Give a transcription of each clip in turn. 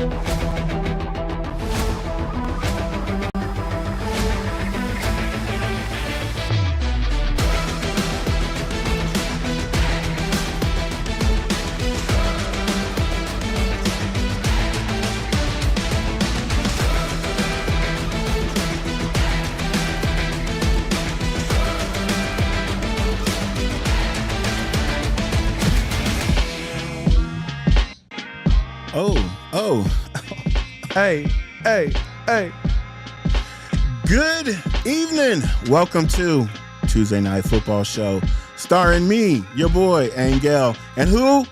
Oh. Hey. Good evening. Welcome to Tuesday Night Football Show, starring me, your boy, Angel, and who?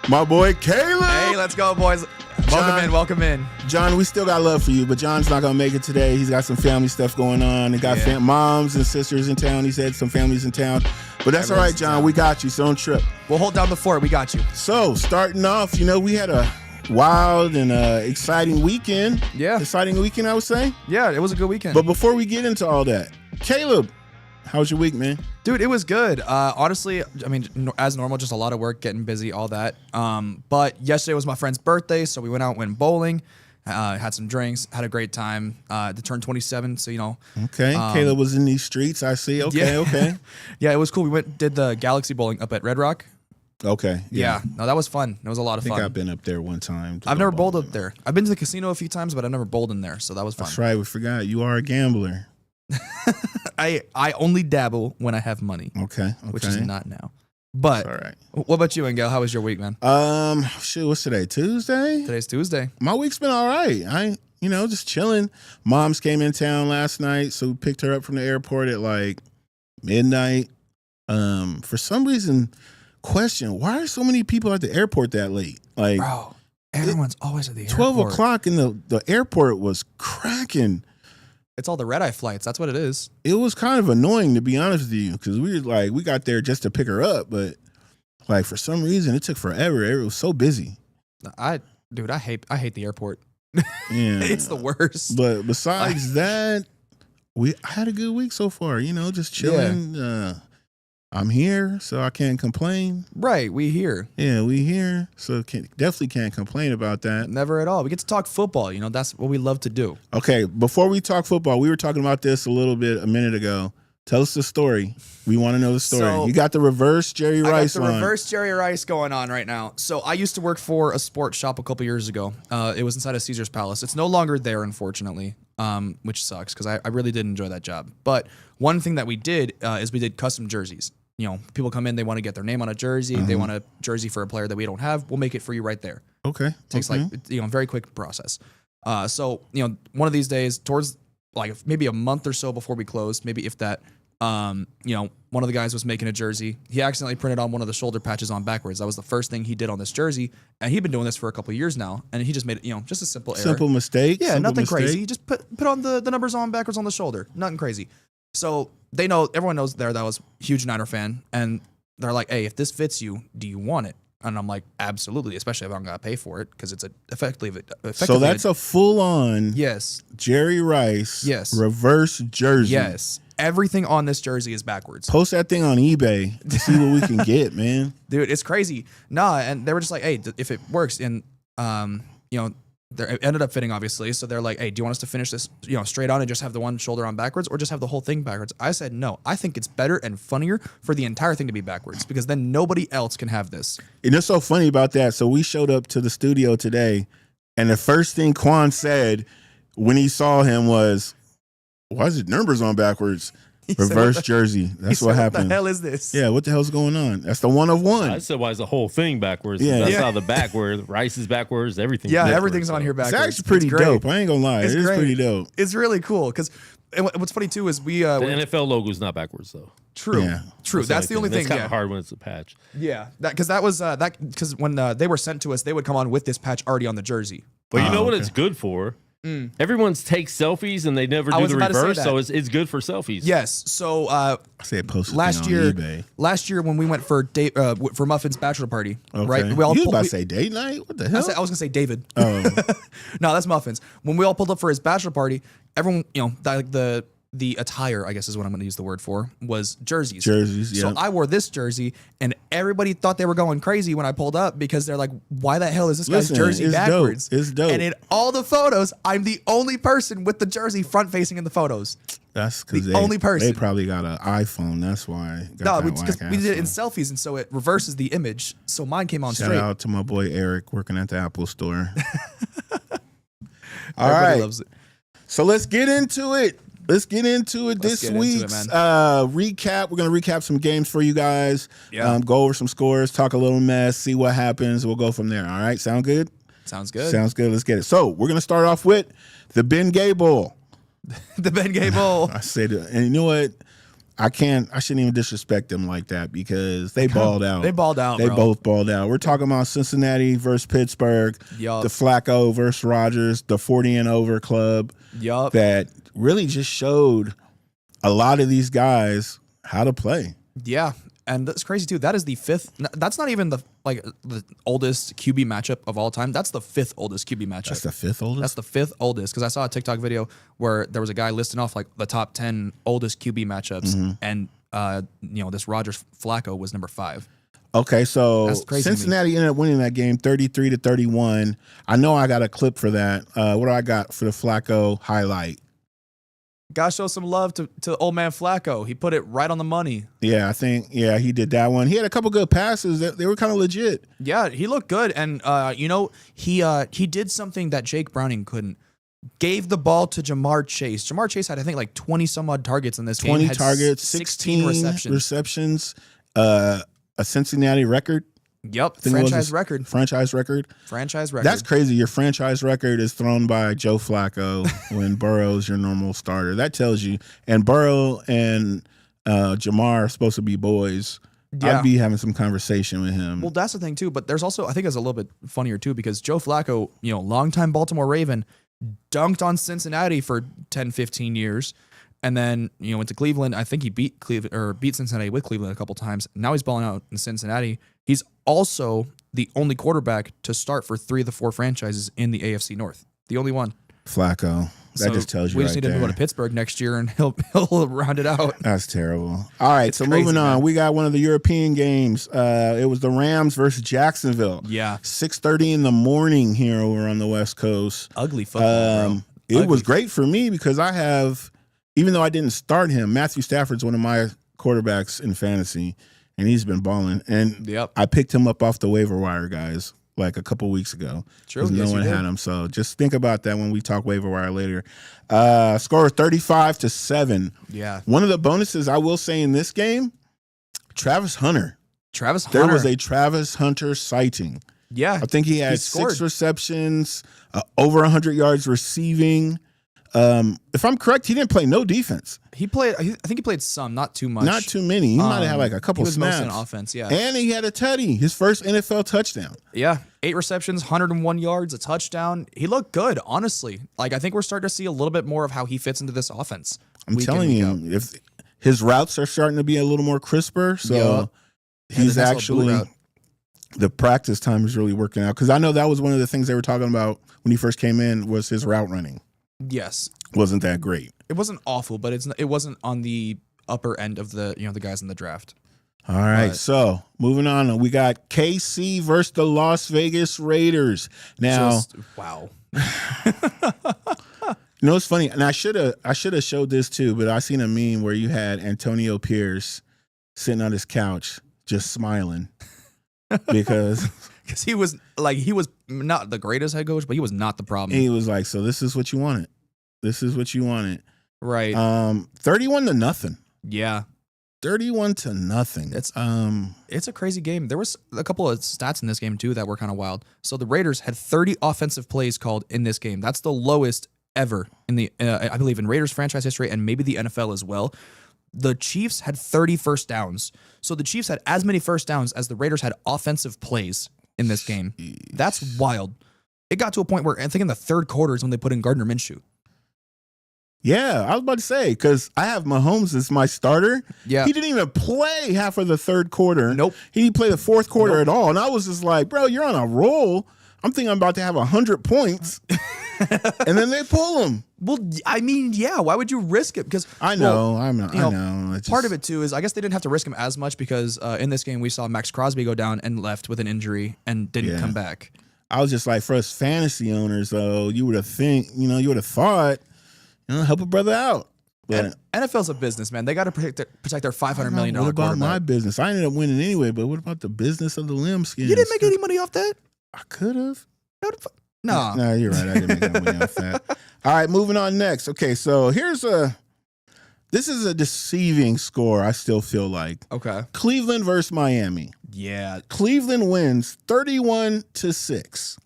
My boy, Caleb. Hey, let's go, boys. Welcome in. John, we still got love for you, but John's not going to make it today. He's got some family stuff going on. He got moms and sisters in town. He said some families in town. But that's all right, John. We got you, so don't trip. We'll hold down the fort. We got you. So, starting off, we had a wild and exciting weekend. Yeah. Exciting weekend, I would say. Yeah, it was a good weekend. But before we get into all that, Caleb, how was your week, man? Dude, it was good. Honestly, I mean, as normal, just a lot of work, getting busy, all that. But yesterday was my friend's birthday, so we went bowling, had some drinks, had a great time. They turned 27, so, Okay, Caleb was in these streets, I see. Okay. Yeah, it was cool. We did the Galaxy Bowling up at Red Rock. Okay. Yeah. No, that was fun. It was a lot of fun. I think I've been up there one time. I've never bowled up there. I've been to the casino a few times, but I've never bowled in there, so that was fun. That's right. We forgot. You are a gambler. I only dabble when I have money. Okay. Which is not now. But all right. What about you, Angel? How was your week, man? What's today? Tuesday? Today's Tuesday. My week's been all right. Just chilling. Mom's came in town last night, so we picked her up from the airport at like midnight. For some reason, question, why are so many people at the airport that late? Like, bro, everyone's always at the airport. 12 o'clock and the airport was cracking. It's all the red-eye flights. That's what it is. It was kind of annoying, to be honest with you, because we got there just to pick her up, but like for some reason it took forever. It was so busy. I hate the airport. Yeah, it's the worst. But besides that, I had a good week so far. Just chilling. Yeah. I'm here, so I can't complain. Right, we here. Yeah, we here, so definitely can't complain about that. Never at all. We get to talk football. That's what we love to do. Okay, before we talk football, we were talking about this a little bit a minute ago. Tell us the story. We want to know the story. So, you got the reverse Jerry Rice on. I got the reverse Jerry Rice going on right now. So I used to work for a sports shop a couple years ago. It was inside of Caesar's Palace. It's no longer there, unfortunately, which sucks because I really did enjoy that job. But one thing that we did is we did custom jerseys. People come in, they want to get their name on a jersey. They want a jersey for a player that we don't have. We'll make it for you right there. Okay. It takes a very quick process. So, one of these days, towards like maybe a month or so before we closed, maybe if that, one of the guys was making a jersey. He accidentally printed on one of the shoulder patches on backwards. That was the first thing he did on this jersey. And he'd been doing this for a couple of years now. And he just made it, just a simple error. Simple mistake. Yeah, nothing crazy. Just put on the numbers on backwards on the shoulder. Nothing crazy. So everyone knows that I was a huge Niner fan, and they're like, hey, if this fits you, do you want it? And I'm like, absolutely, especially if I'm going to pay for it, because it's effectively. So that's a full-on Jerry Rice reverse jersey. Yes. Everything on this jersey is backwards. Post that thing on eBay to see what we can get, man. Dude, it's crazy. Nah, and they were just like, hey, if it works, and, it ended up fitting, obviously. So they're like, hey, do you want us to finish this, straight on and just have the one shoulder on backwards, or just have the whole thing backwards? I said, no, I think it's better and funnier for the entire thing to be backwards, because then nobody else can have this. And it's so funny about that. So we showed up to the studio today, and the first thing Quan said when he saw him was, why is it numbers on backwards? Reverse jersey. That's what happened. What the hell is this? Yeah, what the hell's going on? That's the one of one. I said, why is the whole thing backwards? Yeah, that's how the backward. Rice is backwards. Everything. Yeah, backwards, everything's on here backwards. It's actually pretty dope. I ain't gonna lie. It's pretty dope. It's really cool because what's funny too is the NFL logo is not backwards though. True. Yeah. True. That's the only thing. It's kind of hard when it's a patch. Yeah, because when they were sent to us, they would come on with this patch already on the jersey. But you know what it's good for? Everyone's takes selfies and they never do the reverse, so it's good for selfies. Yes. So I said post last on year, eBay. Last year when we went for Muffin's bachelor party, right? You was about to say date night? What the hell? I was gonna say David. Oh, no, that's Muffins. When we all pulled up for his bachelor party, everyone, the the attire, I guess is what I'm going to use the word for, was jerseys. Jerseys, So yeah. I wore this jersey, and everybody thought they were going crazy when I pulled up because they're like, why the hell is this guy's jersey it's backwards? Dope. It's dope. And in all the photos, I'm the only person with the jersey front facing in the photos. That's because the only person. They probably got an iPhone. That's why. No, because we did it in selfies, and so it reverses the image. So mine came on straight. Shout out to my boy Eric working at the Apple store. All Everybody right. loves it. So let's get into it. Let's get into it this week's recap. We're going to recap some games for you guys. Yeah. Go over some scores, talk a little mess, see what happens. We'll go from there. All right. Sound good? Sounds good. Sounds good. Let's get it. So we're going to start off with the Ben Gay Bowl. The Ben Gay Bowl. I said it. And you know what? I shouldn't even disrespect them like that because they balled out. They balled out, They bro. both balled out. We're talking about Cincinnati versus Pittsburgh, Yup. the Flacco versus Rodgers, the 40 and over club Yup. that really just showed a lot of these guys how to play. Yeah. And that's crazy too. That is the fifth. That's not even the oldest QB matchup of all time. That's the fifth oldest QB matchup. That's the fifth oldest? That's the fifth oldest. Because I saw a TikTok video where there was a guy listing off like the top 10 oldest QB matchups, and this Rodgers Flacco was number 5. Okay, so That's crazy to me. Cincinnati ended up winning that game 33-31. I know I got a clip for that. What do I got for the Flacco highlight? Gotta show some love to old man Flacco. He put it right on the money. Yeah, I think, he did that one. He had a couple good passes. They were kind of legit. Yeah, he looked good. And, he did something that Jake Browning couldn't. Gave the ball to Jamar Chase. Jamar Chase had, I think, like 20 some odd targets in this game. 20 targets, 16 receptions, a Cincinnati record. Yep, I think franchise record. Franchise record. Franchise record. That's crazy. Your franchise record is thrown by Joe Flacco when Burrow's your normal starter. That tells you. And Burrow and Jamar are supposed to be boys. Yeah. I'd be having some conversation with him. Well, that's the thing, too. But there's also, I think it's a little bit funnier, too, because Joe Flacco, longtime Baltimore Raven, dunked on Cincinnati for 10, 15 years. And then, went to Cleveland. I think he beat Cincinnati with Cleveland a couple times. Now he's balling out in Cincinnati. He's also the only quarterback to start for 3 of the 4 franchises in the AFC North. The only one. Flacco. That just tells you we right just need there. to go to Pittsburgh next year and he'll round it out. That's terrible. All right, so crazy, moving on. man. We got one of the European games. It was the Rams versus Jacksonville. Yeah. 6:30 in the morning here over on the West Coast. Ugly football, bro. It was great for me because I have, even though I didn't start him, Matthew Stafford's one of my quarterbacks in fantasy, and he's been balling. And Yep. I picked him up off the waiver wire, guys, like a couple weeks ago. True. 'Cause Yes, no you one did. had him. So just think about that when we talk waiver wire later. Score 35-7. Yeah. One of the bonuses I will say in this game, Travis Hunter. Travis Hunter. There was a Travis Hunter sighting. Yeah. I think he had scored. 6 receptions, over 100 yards receiving. If I'm correct, he didn't play no defense. He played, I think he played some, not too much. Not too many. He might have had like a couple he was snaps. mostly on offense, yeah. And he had a tutty, his first NFL touchdown. Yeah. 8 receptions, 101 yards, a touchdown. He looked good, honestly. Like, I think we're starting to see a little bit more of how he fits into this offense. I'm telling you, if his routes are starting to be a little more crisper, so he's the nice little boot actually route. the practice time is really working out. Because I know that was one of the things they were talking about when he first came in was his route running. Yes. Wasn't that great. It wasn't awful, but it wasn't on the upper end of the the guys in the draft. All right, But- so moving on, we got KC versus the Las Vegas Raiders. Now, Wow. you know, it's funny, and I should have showed this too, but I seen a meme where you had Antonio Pierce sitting on his couch just smiling because Because he was not the greatest head coach, but he was not the problem. he was like, "So this is what you wanted. This is what you wanted." Right. 31-0. Yeah. 31-0. It's a crazy game. There was a couple of stats in this game too that were kind of wild. So the Raiders had 30 offensive plays called in this game. That's the lowest ever in the I believe in Raiders franchise history and maybe the NFL as well. The Chiefs had 30 first downs. So the Chiefs had as many first downs as the Raiders had offensive plays in this game. That's wild. It got to a point where I think in the third quarter is when they put in Gardner Minshew. Yeah, I was about to say, because I have Mahomes as my starter. Yeah. He didn't even play half of the third quarter. Nope. He didn't play the fourth quarter at all. And I was just like, bro, you're on a roll. I'm thinking I'm about to have 100 points. And then they pull him. Well, I mean, yeah. Why would you risk it? Because I know, I know. Part of it too is I guess they didn't have to risk him as much because in this game we saw Max Crosby go down and left with an injury and didn't come back. I was just like, for us fantasy owners, though, you would have thought, help a brother out. But NFL's a business, man. They got to protect their $500 million what about quarterback. my business? I ended up winning anyway, but what about the business of the limb skins? You didn't make any money off that? I could have. No. No, you're right. I didn't make any money off that. All right, moving on next. Okay, so this is a deceiving score, I still feel like. Okay. Cleveland versus Miami. Yeah. Cleveland wins 31-6.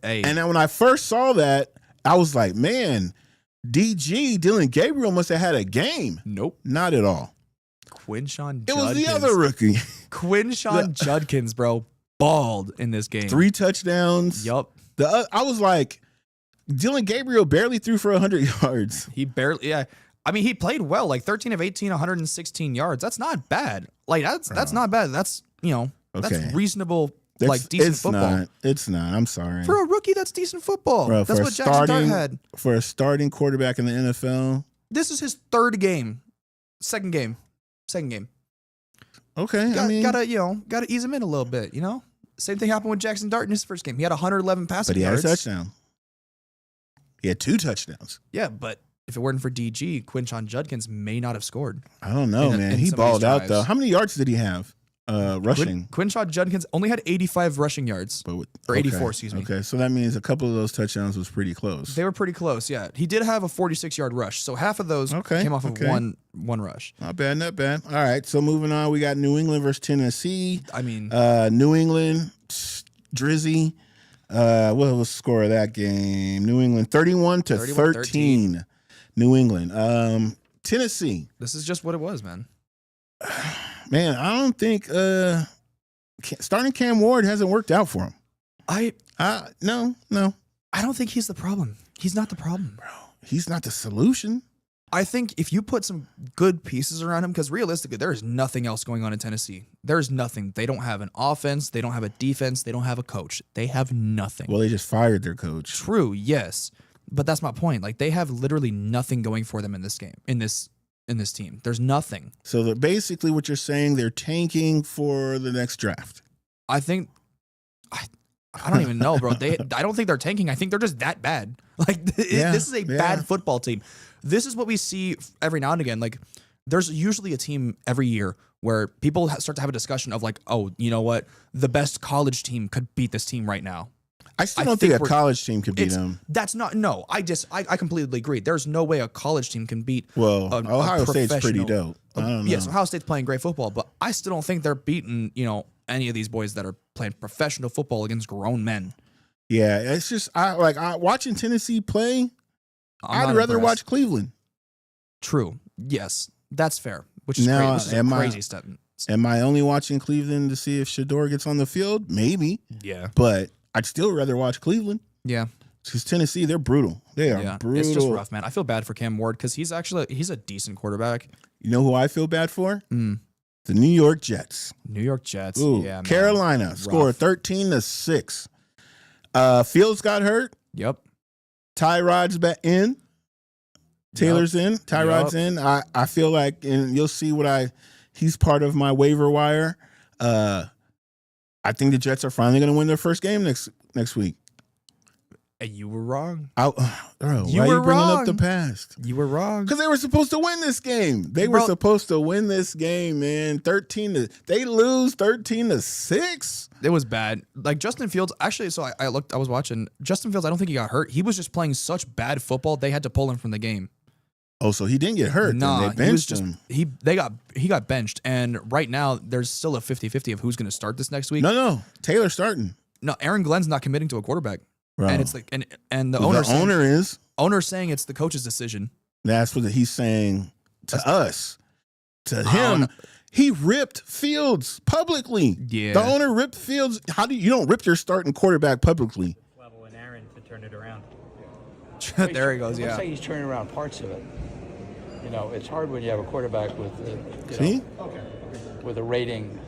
Hey. And then when I first saw that, I was like, man, Dylan Gabriel must have had a game. Nope. Not at all. Quinshon Judkins. It was the other rookie. Quinshon Judkins, bro, balled in this game. 3 touchdowns. Yup. I was like, Dylan Gabriel barely threw for 100 yards. He barely, yeah. I mean, he played well, like 13 of 18, 116 yards. That's not bad. Like, that's not bad. That's, that's reasonable, decent football. It's not. I'm sorry. For a rookie, that's decent football. Bro, that's what Jackson Dart had. For a starting quarterback in the NFL. This is his third game. Second game. Okay. Gotta ease him in a little bit, Same thing happened with Jackson Dart in his first game. He had 111 passing yards. But he had a touchdown. He had 2 touchdowns. Yeah, but if it weren't for DG, Quinshon Judkins may not have scored. I don't know, man. He balled out, though. How many yards did he have rushing? Quinshon Judkins only had 85 rushing yards. Or 84, excuse me. Okay, so that means a couple of those touchdowns was pretty close. They were pretty close, yeah. He did have a 46-yard rush, so half of those came off of one rush. Not bad. All right, so moving on, we got New England versus Tennessee. I mean, New England, Drizzy. What was the score of that game? New England 31-13. New England. Tennessee. This is just what it was, man. Man, I don't think starting Cam Ward hasn't worked out for him. No. I don't think he's the problem. He's not the problem, bro. He's not the solution. I think if you put some good pieces around him, because realistically, there is nothing else going on in Tennessee. There's nothing. They don't have an offense. They don't have a defense. They don't have a coach. They have nothing. Well, they just fired their coach. True, yes. But that's my point. Like, they have literally nothing going for them in this game, in this team. There's nothing. So basically what you're saying, they're tanking for the next draft. I think I don't even know, bro. I don't think they're tanking. I think they're just that bad. Like, this is a bad football team. This is what we see every now and again. Like, there's usually a team every year where people start to have a discussion of like, oh, you know what? The best college team could beat this team right now. I still don't think a college team could beat them. That's not, no. I completely agree. There's no way a college team can beat. Well, Ohio State's pretty dope. I don't know. Yes, Ohio State's playing great football, but I still don't think they're beating, any of these boys that are playing professional football against grown men. Yeah, it's just watching Tennessee play. I'd rather watch Cleveland. True. Yes, that's fair. Which is great. Which is a crazy step. Am I only watching Cleveland to see if Shador gets on the field? Maybe. Yeah. But I'd still rather watch Cleveland. Yeah. Because Tennessee, they're brutal. They are brutal. It's just rough, man. I feel bad for Cam Ward because he's a decent quarterback. You know who I feel bad for? The New York Jets. New York Jets. Ooh, yeah, man. Carolina scored 13-6. Fields got hurt. Yep. Tyrod's back in. Taylor's in. Tyrod's in. I feel like, and you'll see he's part of my waiver wire. I think the Jets are finally going to win their first game next week. And you were wrong. Why are you bringing up the past? You were wrong. Because they were supposed to win this game. They were supposed to win this game, man. They lose 13-6. It was bad. Like Justin Fields, actually, so I was watching. Justin Fields, I don't think he got hurt. He was just playing such bad football, they had to pull him from the game. Oh, so he didn't get hurt. Nah, they benched him. He got benched, and right now there's still a 50-50 of who's going to start this next week. No, Taylor's starting. No, Aaron Glenn's not committing to a quarterback, bro. And it's like and the owner's saying it's the coach's decision. That's what he's saying to us. To him, he ripped Fields publicly. Yeah, the owner ripped Fields. You don't rip your starting quarterback publicly? Level and Aaron to turn it around. There he goes. Yeah, Let's say he's turning around parts of it. It's hard when you have a quarterback with with a rating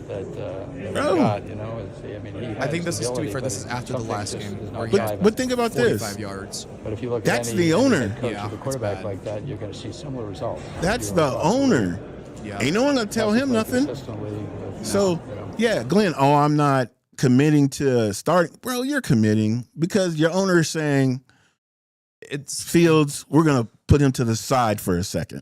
that Bro. he got. You know, I mean, he I think has this is, to be ability, fair, this but is after the something last just game is not where he jiving. had But think about 45 this. yards. But if you look That's at the any owner. head coach Yeah, with a it's quarterback bad. like that, you're going to see similar results. That's You're the across board. owner. Yeah. Ain't no one gonna tell Has to him play nothing. consistently with, So, you know. yeah, Glenn, I'm not committing to starting. Bro, you're committing because your owner is saying, It's Fields, we're going to put him to the side for a second.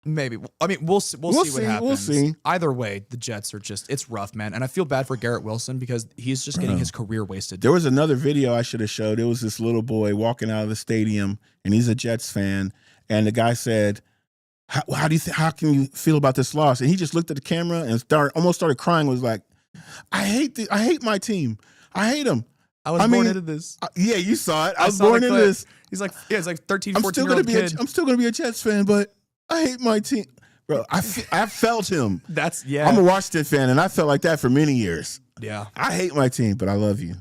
maybe. I mean, we'll see what happens. We'll see. Either way, the Jets are it's rough, man. And I feel bad for Garrett Wilson because he's just getting his career wasted. There was another video I should have showed. It was this little boy walking out of the stadium, and he's a Jets fan. And the guy said, how can you feel about this loss? And he just looked at the camera and almost started crying. Was like, I hate my team. I hate them. I was born into this. Yeah, you saw it. I was saw the born into clip. this. He's like, it's like 13, I'm 14 still year gonna old be kid. I'm still gonna be a Jets fan, but I hate my team, bro. I felt him. That's I'm a Washington fan, and I felt like that for many years. yeah. I hate my team, but I love you.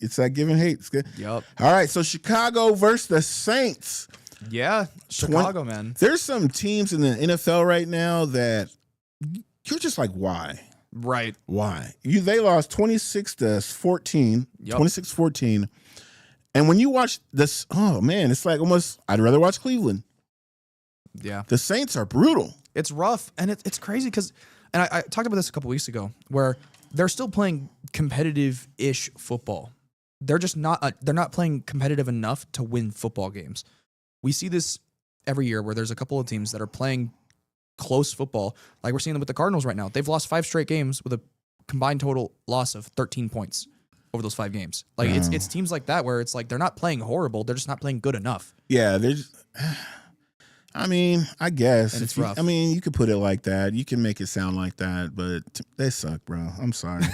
It's that give and hate. It's good. Yep. All right, so Chicago versus the Saints. Yeah. Chicago, man. There's some teams in the NFL right now that you're just like, why? Right. Why? They lost 26-14, Yep. 26-14. And when you watch this, oh man, it's like almost I'd rather watch Cleveland. Yeah. The Saints are brutal. It's rough, and it's crazy because, and I talked about this a couple weeks ago, where they're still playing competitive-ish football. They're just not. They're not playing competitive enough to win football games. We see this every year where there's a couple of teams that are playing close football, like we're seeing them with the Cardinals right now. They've lost 5 straight games with a combined total loss of 13 points over those 5 games. Like it's teams like that where it's like they're not playing horrible, they're just not playing good enough. Yeah, I mean, I guess. And it's rough. I mean, you could put it like that. You can make it sound like that, but they suck, bro. I'm sorry.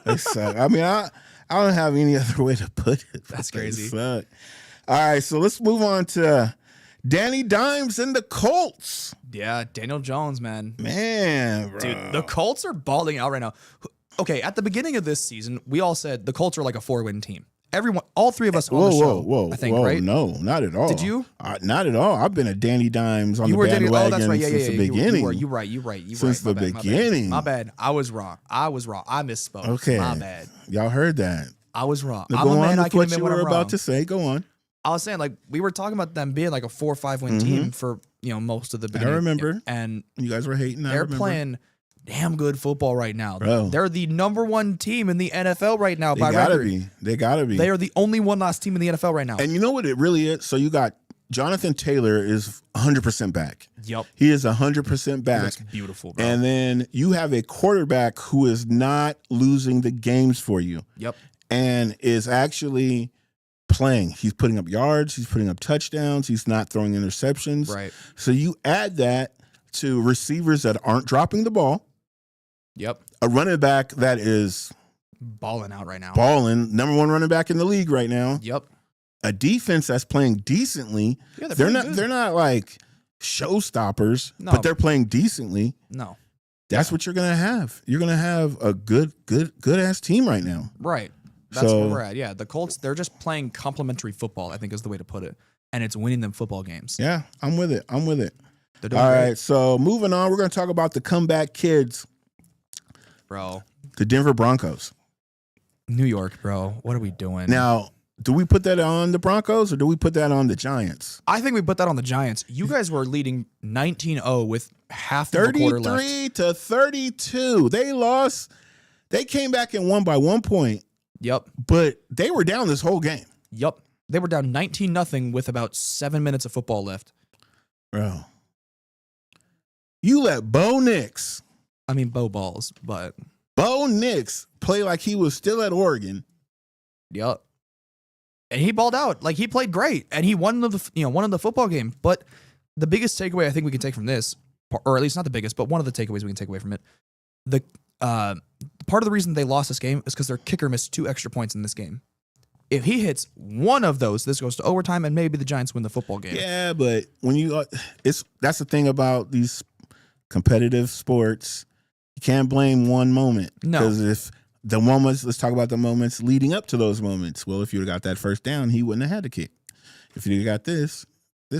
They suck. I mean, I don't have any other way to put it. That's They crazy. suck. All right, so let's move on to Danny Dimes and the Colts. Yeah, Daniel Jones, man. Man, bro. Dude, the Colts are balling out right now. Okay, at the beginning of this season, we all said the Colts are like a 4-win team. Everyone, all 3 of us on the show, I think, right? No, not at all. Did you? Not at all. I've been a Danny Dimes on You the were Danny. bandwagon Oh, that's right. Yeah, since yeah, the beginning. You right. Since the My bad, beginning. My bad. I was wrong. I misspoke. Okay. My bad. Y'all heard that. I was wrong. Now I'm go a on man. I with can what admit you when were I'm wrong. about to say. Go on. I was saying, like, we were talking about them being like a 4 or 5-win team for, most of the beginning. remember. And You guys were hating. I they're remember. playing damn good football right now. Bro. They're the number 1 team in the NFL right now They by gotta record. be. They gotta be. They are the only one-loss team in the NFL right now. And you know what it really is? So you got Jonathan Taylor is 100% back. Yep. He is 100% back. That's beautiful, bro. And then you have a quarterback who is not losing the games for you Yep. and is actually playing. He's putting up yards. He's putting up touchdowns. He's not throwing interceptions. Right. So you add that to receivers that aren't dropping the ball, Yep. a running back that is Balling out right now. balling, number 1 running back in the league right now, Yep. a defense that's playing decently. Yeah, they're playing not good. they're not like showstoppers, No. but they're playing decently. No. That's what you're gonna have. You're gonna have a good ass team right now. Right. That's So- where we're at. Yeah. The Colts, they're just playing complementary football, I think is the way to put it. And it's winning them football games. Yeah, I'm with it. They're doing All great, right, so moving on, we're gonna talk about the comeback kids, bro. the Denver Broncos. New York, bro. What are we doing? Now, do we put that on the Broncos or do we put that on the Giants? I think we put that on the Giants. You guys were leading 19-0 with half of a quarter left. 33-32. They lost. They came back and won by 1 point, Yep. but they were down this whole game. Yep. They were down 19-0 with about 7 minutes of football left. Bro. You let Bo Nix play like he was still at Oregon. Yep. And he balled out. Like, he played great. And he won the football game. But the biggest takeaway I think we can take from this, or at least not the biggest, but one of the takeaways we can take away from it, the part of the reason they lost this game is because their kicker missed 2 extra points in this game. If he hits one of those, this goes to overtime, and maybe the Giants win the football game. Yeah, but when you that's the thing about these competitive sports. You can't blame one moment. No. Because if the moments, let's talk about the moments leading up to those moments. Well, if you would have got that first down, he wouldn't have had to kick. If you got this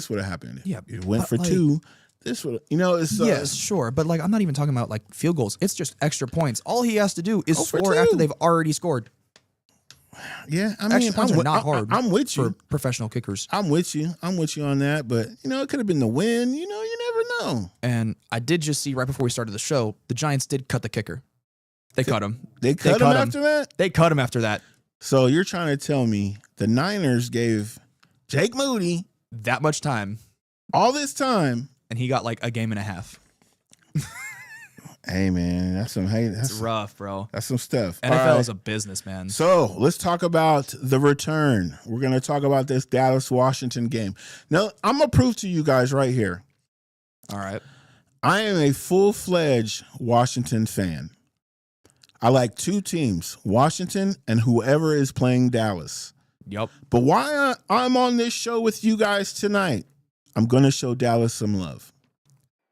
would have happened. Yeah, If it went but for like- 2, this would, it's Yes, sure, but like I'm not even talking about like field goals. It's just extra points. All he has to do is for score two. after they've already scored. Yeah, I mean, Extra points are not hard. I'm with you. For professional kickers. I'm with you on that. But it could have been the win. You never know. And I did just see right before we started the show, the Giants did cut the kicker. They cut him. They cut him after that. They cut him after that. So you're trying to tell me the Niners gave Jake Moody That much time, all this time, and he got like a game and a half. Hey man, that's It's rough, bro. That's some stuff. NFL is a business, man. So let's talk about the return. We're going to talk about this Dallas-Washington game. Now, I'm going to prove to you guys right here. All right. I am a full-fledged Washington fan. I like two teams, Washington and whoever is playing Dallas. Yep. But why I'm on this show with you guys tonight, I'm going to show Dallas some love.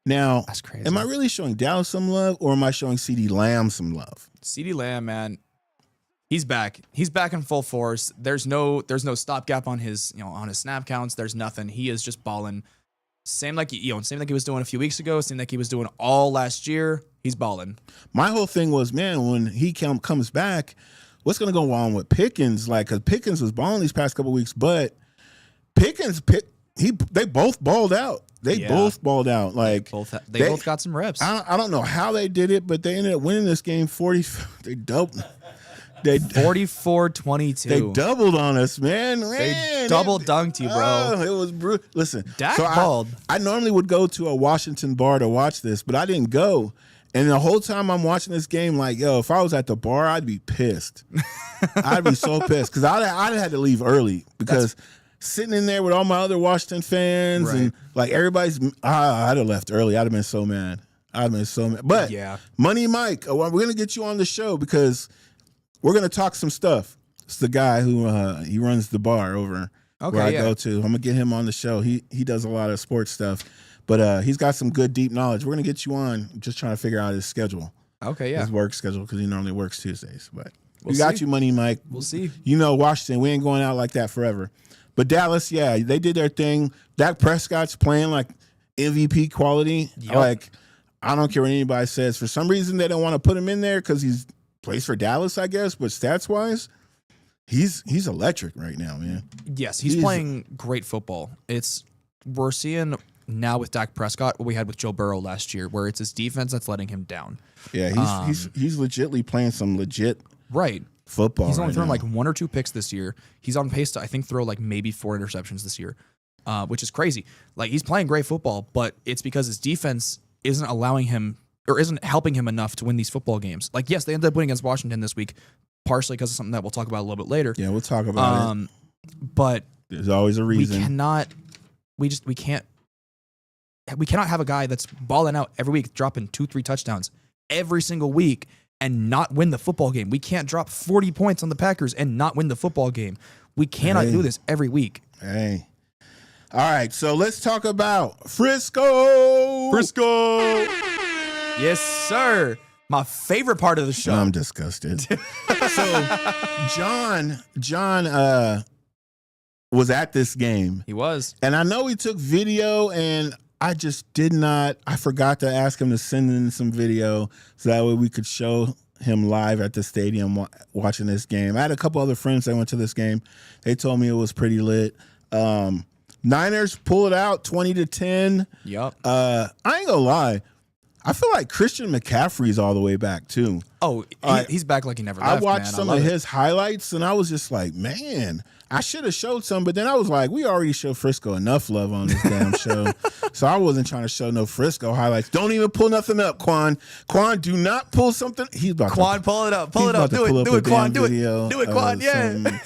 Now, That's crazy. am I really showing Dallas some love, or am I showing CeeDee Lamb some love? CeeDee Lamb, man, he's back. He's back in full force. There's no stopgap on his snap counts. There's nothing. He is just balling. Same like he was doing a few weeks ago. Same like he was doing all last year. He's balling. My whole thing was, man, when he comes back, what's going to go on with Pickens? Like, because Pickens was balling these past couple weeks, but they both balled out. They both balled out. Like They both got some reps. I don't know how they did it, but they ended up winning this game 40. They doubled. They 44-22. They doubled on us, man. They double dunked you, bro. Oh, it was brutal. Listen, Dak balled. I normally would go to a Washington bar to watch this, but I didn't go. And the whole time I'm watching this game, like, yo, if I was at the bar, I'd be pissed. I'd be so pissed because I'd had to leave early because sitting in there with all my other Washington fans and like everybody's, I'd have left early. I'd have been so mad. But Money Mike, we're gonna get you on the show because we're gonna talk some stuff. It's the guy who he runs the bar over where I go to. I'm gonna get him on the show. He does a lot of sports stuff, but he's got some good deep knowledge. We're gonna get you on. Just trying to figure out his schedule. Okay, yeah, his work schedule because he normally works Tuesdays. But we'll we got you, Money Mike. We'll see. Washington, we ain't going out like that forever. But Dallas, yeah, they did their thing. Dak Prescott's playing like MVP quality. Yep. Like, I don't care what anybody says. For some reason, they don't want to put him in there because he's plays for Dallas, I guess. But stats wise, he's electric right now, man. Yes, he's playing great football. We're seeing now with Dak Prescott what we had with Joe Burrow last year, where it's his defense that's letting him down. Yeah, he's legitly playing some legit football. He's only thrown now. like 1 or 2 picks this year. He's on pace to, I think, throw like maybe 4 interceptions this year, which is crazy. Like, he's playing great football, but it's because his defense isn't allowing him or isn't helping him enough to win these football games. Like, yes, they ended up winning against Washington this week, partially because of something that we'll talk about a little bit later. Yeah, we'll talk about it. But there's always a reason. We cannot have a guy that's balling out every week, dropping 2-3 touchdowns every single week and not win the football game. We can't drop 40 points on the Packers and not win the football game. We cannot do this every week. Hey. All right, so let's talk about Frisco. Yes, sir. My favorite part of the show. I'm disgusted. So John was at this game. He was. And I know he took video, and I just did not. I forgot to ask him to send in some video so that way we could show him live at the stadium watching this game. I had a couple other friends that went to this game. They told me it was pretty lit. Niners pull it out 20-10. Yep. I ain't gonna lie. I feel like Christian McCaffrey's all the way back too. Oh, he's back like he never left. I watched some of his highlights and I was just like, man, I should have showed some, but then I was like, we already showed Frisco enough love on this damn show. So I wasn't trying to show no Frisco highlights. Don't even pull nothing up, Quan. Quan, do not pull something. He's about Quan, pull it up. Pull it up. Do it, Quan. Do it, Quan. Yeah.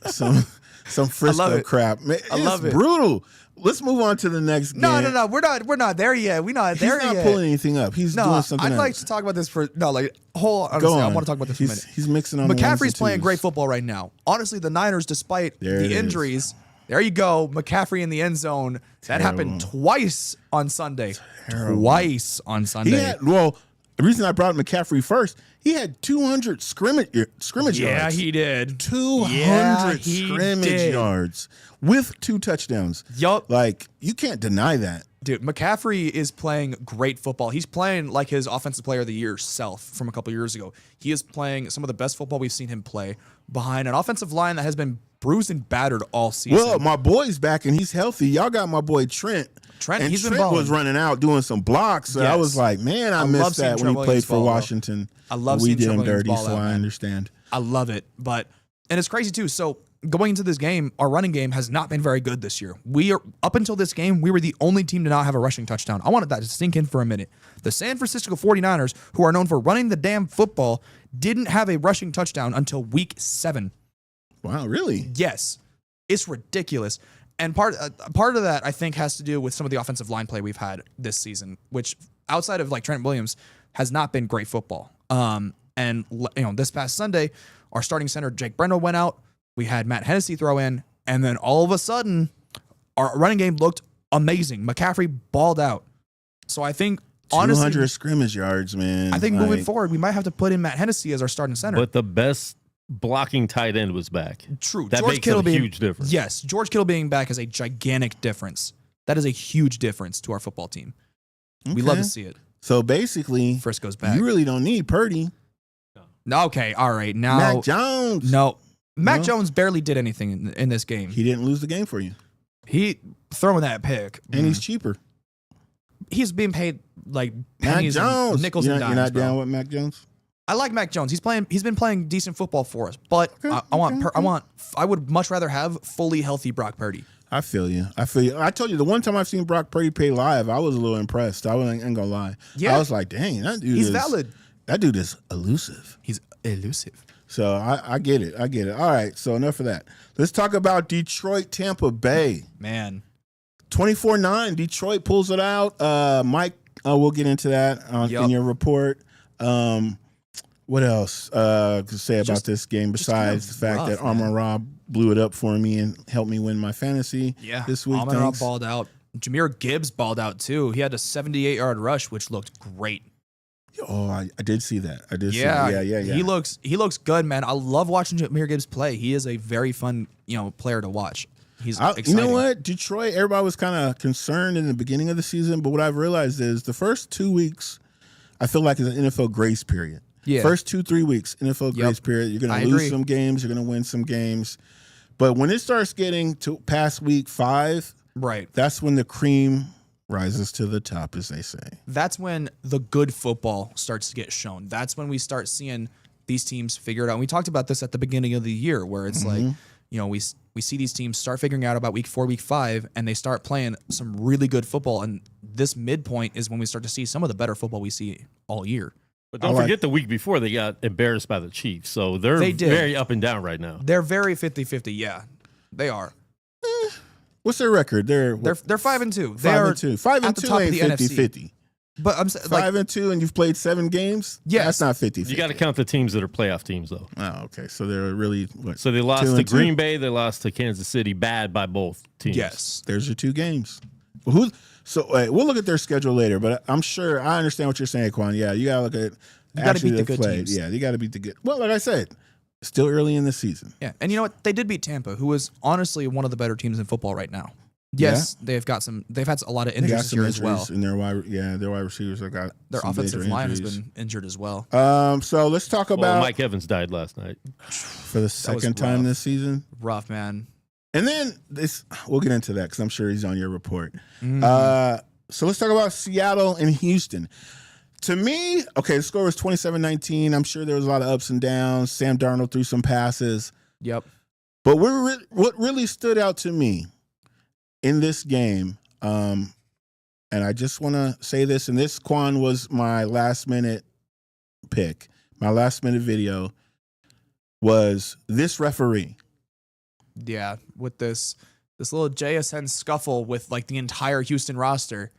Some Frisco crap. Man, I love it. Brutal. Let's move on to the next game. No. We're not there yet. We're not there yet. He's not pulling anything up. He's doing something else. I'd like to talk about this hold on. I want to talk about this for a minute. He's mixing on McCaffrey's playing great football right now. Honestly, the Niners, despite the injuries, there you go. McCaffrey in the end zone. That happened twice on Sunday. Twice on Sunday. The reason I brought McCaffrey first, he had 200 scrimmage yards. Yeah, he did. 200 scrimmage yards with 2 touchdowns. Yup. Like, you can't deny that. Dude, McCaffrey is playing great football. He's playing like his offensive player of the year self from a couple years ago. He is playing some of the best football we've seen him play behind an offensive line that has been bruised and battered all season. Well, my boy's back and he's healthy. Y'all got my boy Trent. Trent, and he's been Trent balling. was running out doing some blocks. So I was like, man, I love missed seeing that when Trent he played Williams for ball, though. Washington. I love we seeing did Trent him Williams dirty, ball so out, I man. understand. I love it. And it's crazy too. So going into this game, our running game has not been very good this year. Up until this game, we were the only team to not have a rushing touchdown. I wanted that to sink in for a minute. The San Francisco 49ers, who are known for running the damn football, didn't have a rushing touchdown until week 7. Wow, really? Yes. It's ridiculous. And part of that, I think, has to do with some of the offensive line play we've had this season, which outside of like Trent Williams has not been great football. And this past Sunday, our starting center, Jake Brendel, went out. We had Matt Hennessy throw in. And then all of a sudden, our running game looked amazing. McCaffrey balled out. So I think, honestly, 200 scrimmage yards, man. I think moving forward, we might have to put in Matt Hennessy as our starting center. But the best blocking tight end was back. True. That makes a huge difference. Yes, George Kittle being back is a gigantic difference. That is a huge difference to our football team. We love to see it. So basically, Frisco's back. you really don't need Purdy. Okay, all right. Now, Mac Jones. No. Mac Jones barely did anything in this game. He didn't lose the game for you. He throwing that pick. And he's cheaper. He's being paid like Mac pennies Jones. and nickels You're and not, dimes. you're not bro. down with Mac Jones? I like Mac Jones. He's been playing decent football for us, but I would much rather have fully healthy Brock Purdy. I feel you. I told you the one time I've seen Brock Purdy play live, I was a little impressed. I ain't gonna lie. Yeah. I was like, dang, He's valid. That dude is elusive. He's elusive. So I get it. All right. So enough of that. Let's talk about Detroit, Tampa Bay. Man. 24-9. Detroit pulls it out. Mike, we'll get into that in your report. What else to say about this game besides the fact that Amon Ra blew it up for me and helped me win my fantasy this week? Amon Ra balled out. Jameer Gibbs balled out too. He had a 78-yard rush, which looked great. Oh, I did see that. I did see Yeah. that. Yeah. He looks good, man. I love watching Jameer Gibbs play. He is a very fun, player to watch. He's exciting. You know what? Detroit, everybody was kind of concerned in the beginning of the season, but what I've realized is the first 2 weeks, I feel like is an NFL grace period. Yeah. First 2-3 weeks, NFL grace period. You're going to lose some games. You're going to win some games. But when it starts getting to past week 5, right, that's when the cream rises to the top, as they say. That's when the good football starts to get shown. That's when we start seeing these teams figure it out. And we talked about this at the beginning of the year, where it's like, we see these teams start figuring out about week 4, week 5, and they start playing some really good football. And this midpoint is when we start to see some of the better football we see all year. But don't forget the week before they got embarrassed by the Chiefs. So they did. Very up and down right now. They're very 50-50. Yeah, they are. What's their record? They're 5-2. 5-2. 5-2 ain't 50-50. But I'm saying 5-2 and you've played 7 games? Yes. That's not 50-50. You got to count the teams that are playoff teams, though. Oh, okay. So they're really So they lost to Green Bay. They lost to Kansas City. Bad by both teams. Yes. There's your 2 games. Well, we'll look at their schedule later, but I'm sure I understand what you're saying, Quan. Yeah, you got to look at. You got to beat the good teams. Yeah, you got to beat the good. Well, like I said, still early in the season. Yeah, and you know what? They did beat Tampa, who is honestly one of the better teams in football right now. Yes, they've had a lot of injuries this year as well. And their wide receivers have got their some offensive major line has injuries. been injured as well. So let's talk about Mike Evans died last night for the second time this season. Rough, man. And then we'll get into that because I'm sure he's on your report. So let's talk about Seattle and Houston. To me, okay, the score was 27-19. I'm sure there was a lot of ups and downs. Sam Darnold threw some passes. Yep. But what really stood out to me in this game, and I just want to say this, and this, Quan, was my last-minute pick. My last-minute video was this referee. Yeah, with this little JSN scuffle with like the entire Houston roster.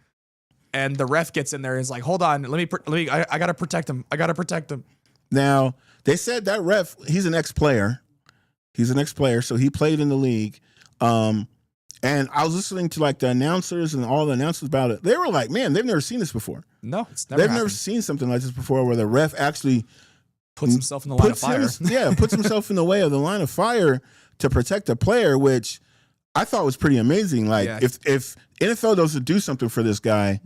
And the ref gets in there and is like, hold on, I got to protect him. I got to protect him. Now, they said that ref, he's an ex-player. So he played in the league. And I was listening to like the announcers and all the announcers about it. They were like, man, they've never seen this before. No, it's never happened. Never seen something like this before where the ref actually puts himself in the line of fire. Puts himself in the way of the line of fire to protect a player, which I thought was pretty amazing. Like Yeah. if NFL doesn't do something for this guy,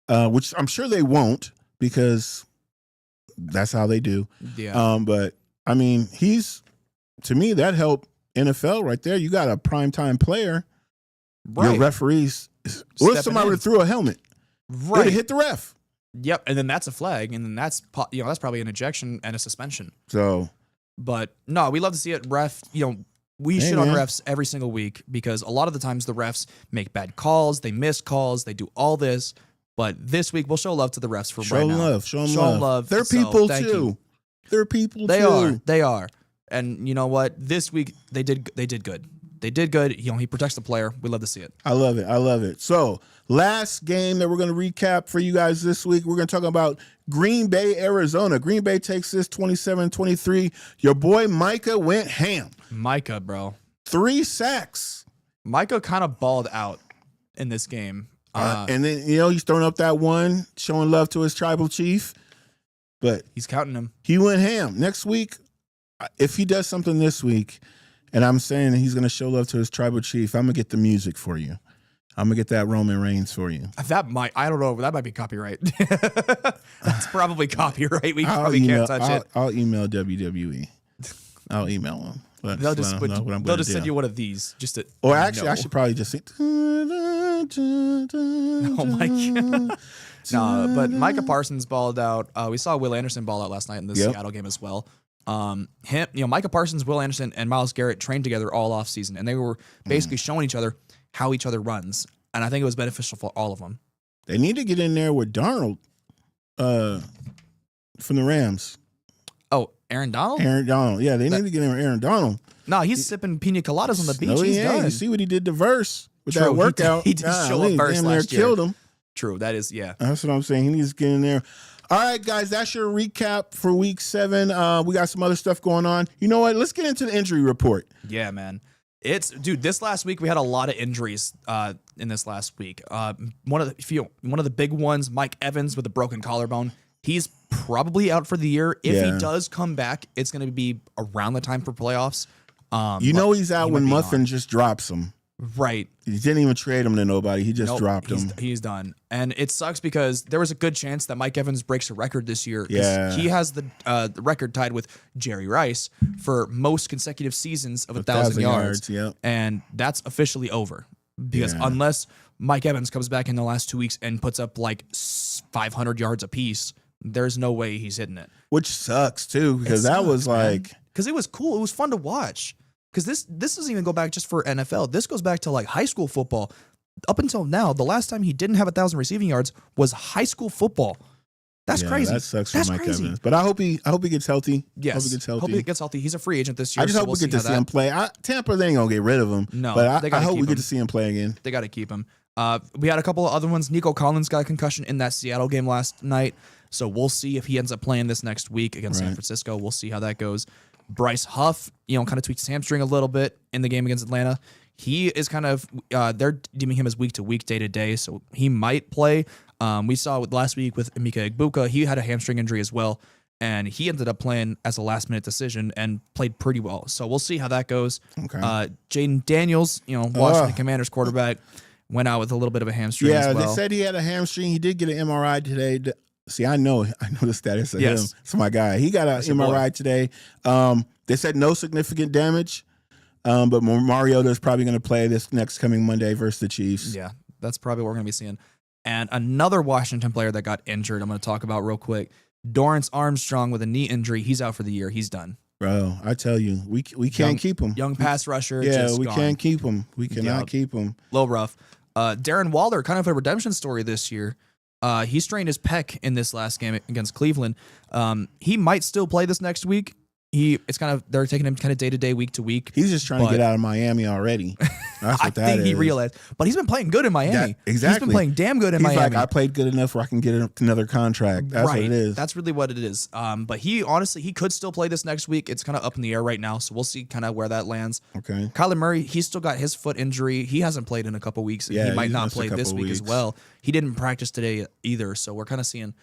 which I'm sure they won't because that's how they do. Yeah. But I mean, to me that helped NFL right there. You got a primetime player. Right. Your referees. What if somebody would have threw a helmet? Right. They'd hit the ref. Yep. And then that's a flag, and then that's that's probably an ejection and a suspension. So, but no, we love to see it. Ref, we shit on refs every single week because a lot of the times the refs make bad calls, they miss calls, they do all this. But this week we'll show love to the refs for show right them now. love. Show them love. They're So, people thank too. you. They're people They too. They are. And you know what? This week they did good. They did good. He protects the player. We love to see it. I love it. So, last game that we're going to recap for you guys this week, we're going to talk about Green Bay, Arizona. Green Bay takes this 27-23. Your boy Micah went ham. Micah, bro. 3 sacks. Micah kind of balled out in this game. And then, he's throwing up that one, showing love to his tribal chief. But he's counting him. He went ham. Next week, if he does something this week, and I'm saying he's going to show love to his tribal chief, I'm going to get the music for you. I'm going to get that Roman Reigns for you. I don't know, that might be copyright. That's probably copyright. We probably can't touch it. I'll email WWE. I'll email them. They'll just send you one of these. I should probably just say. Oh my God. No, but Micah Parsons balled out. We saw Will Anderson ball out last night in the Seattle game as well. Micah Parsons, Will Anderson, and Myles Garrett trained together all off season, and they were basically showing each other how each other runs, and I think it was beneficial for all of them. They need to get in there with Darnold, from the Rams. Oh, Aaron Donald? Aaron Donald. Yeah, they need to get in with Aaron Donald. No, he's sipping pina coladas on the beach. No, he's done. You see what he did to Verse with True, that workout. He did show up Verse last year. Killed him. True, that is, yeah. That's what I'm saying. He needs to get in there. All right, guys, that's your recap for week 7. We got some other stuff going on. You know what? Let's get into the injury report. Yeah, man. This last week we had a lot of injuries in this last week. One of the big ones, Mike Evans with a broken collarbone. He's probably out for the year. If he does come back, it's going to be around the time for playoffs. He's out when Muffin just drops him. Right. He didn't even trade him to nobody. He just dropped him. He's done. And it sucks because there was a good chance that Mike Evans breaks a record this year. Yeah. He has the record tied with Jerry Rice for most consecutive seasons of 1,000 yards. Yep. And that's officially over. Because unless Mike Evans comes back in the last 2 weeks and puts up like 500 yards apiece, there's no way he's hitting it. Which sucks too, because that was like... Because it was cool. It was fun to watch. Because this doesn't even go back just for NFL. This goes back to like high school football. Up until now, the last time he didn't have 1,000 receiving yards was high school football. That's crazy. That sucks for Mike Evans. But I hope he gets healthy. Yes. Hope he gets healthy. He's a free agent this year. I just hope we get to see him play. Tampa, they ain't gonna get rid of him. No, but I hope we get to see him play again. They got to keep him. We had a couple of other ones. Nico Collins got a concussion in that Seattle game last night. So we'll see if he ends up playing this next week against San Francisco. We'll see how that goes. Bryce Huff, kind of tweaked his hamstring a little bit in the game against Atlanta. He is kind of, they're deeming him as week to week, day to day, so he might play. We saw last week with Emeka Egbuka, he had a hamstring injury as well, and he ended up playing as a last minute decision and played pretty well. So we'll see how that goes. Okay. Jaden Daniels, Washington Commanders quarterback, went out with a little bit of a hamstring as well. They said he had a hamstring. He did get an MRI today. See, I know the status of him. It's my guy. He got an MRI today. They said no significant damage, but Mariota's probably going to play this next coming Monday versus the Chiefs. Yeah, that's probably what we're going to be seeing. And another Washington player that got injured, I'm going to talk about real quick. Dorrance Armstrong with a knee injury. He's out for the year. He's done. Bro, I tell you, we can't keep him. Young pass rusher. Yeah, just we gone. can't keep him. We cannot keep him. A little rough. Darren Waller, kind of a redemption story this year. He strained his pec in this last game against Cleveland. He might still play this next week. They're taking him kind of day to day, week to week. He's just trying to get out of Miami already. That's what I think he realized, but he's been playing good in Miami. Exactly. He's been playing damn good in Miami. He's like, I played good enough where I can get another contract. That's what it is. That's really what it is. But he could still play this next week. It's kind of up in the air right now, so we'll see kind of where that lands. Okay. Kyler Murray, he's still got his foot injury. He hasn't played in a couple weeks. And he might not play this week as well. He didn't practice today either, so we're kind of seeing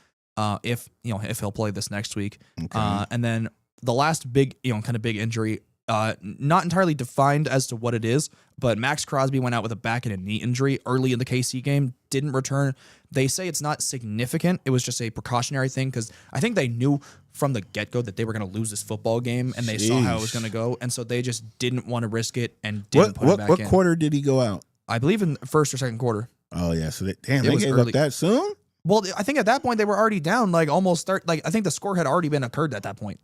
if he'll play this next week. Okay. And then the last big, kind of big injury, Not entirely defined as to what it is, but Max Crosby went out with a back and a knee injury early in the KC game, didn't return. They say it's not significant. It was just a precautionary thing because I think they knew from the get-go that they were going to lose this football game, and they saw how it was going to go, and so they just didn't want to risk it and didn't put him back in. What quarter did he go out? I believe in the first or second quarter. Oh, yeah. So, they gave early. up that soon? Well, I think at that point they were already down like almost I think the score had already been occurred at that point.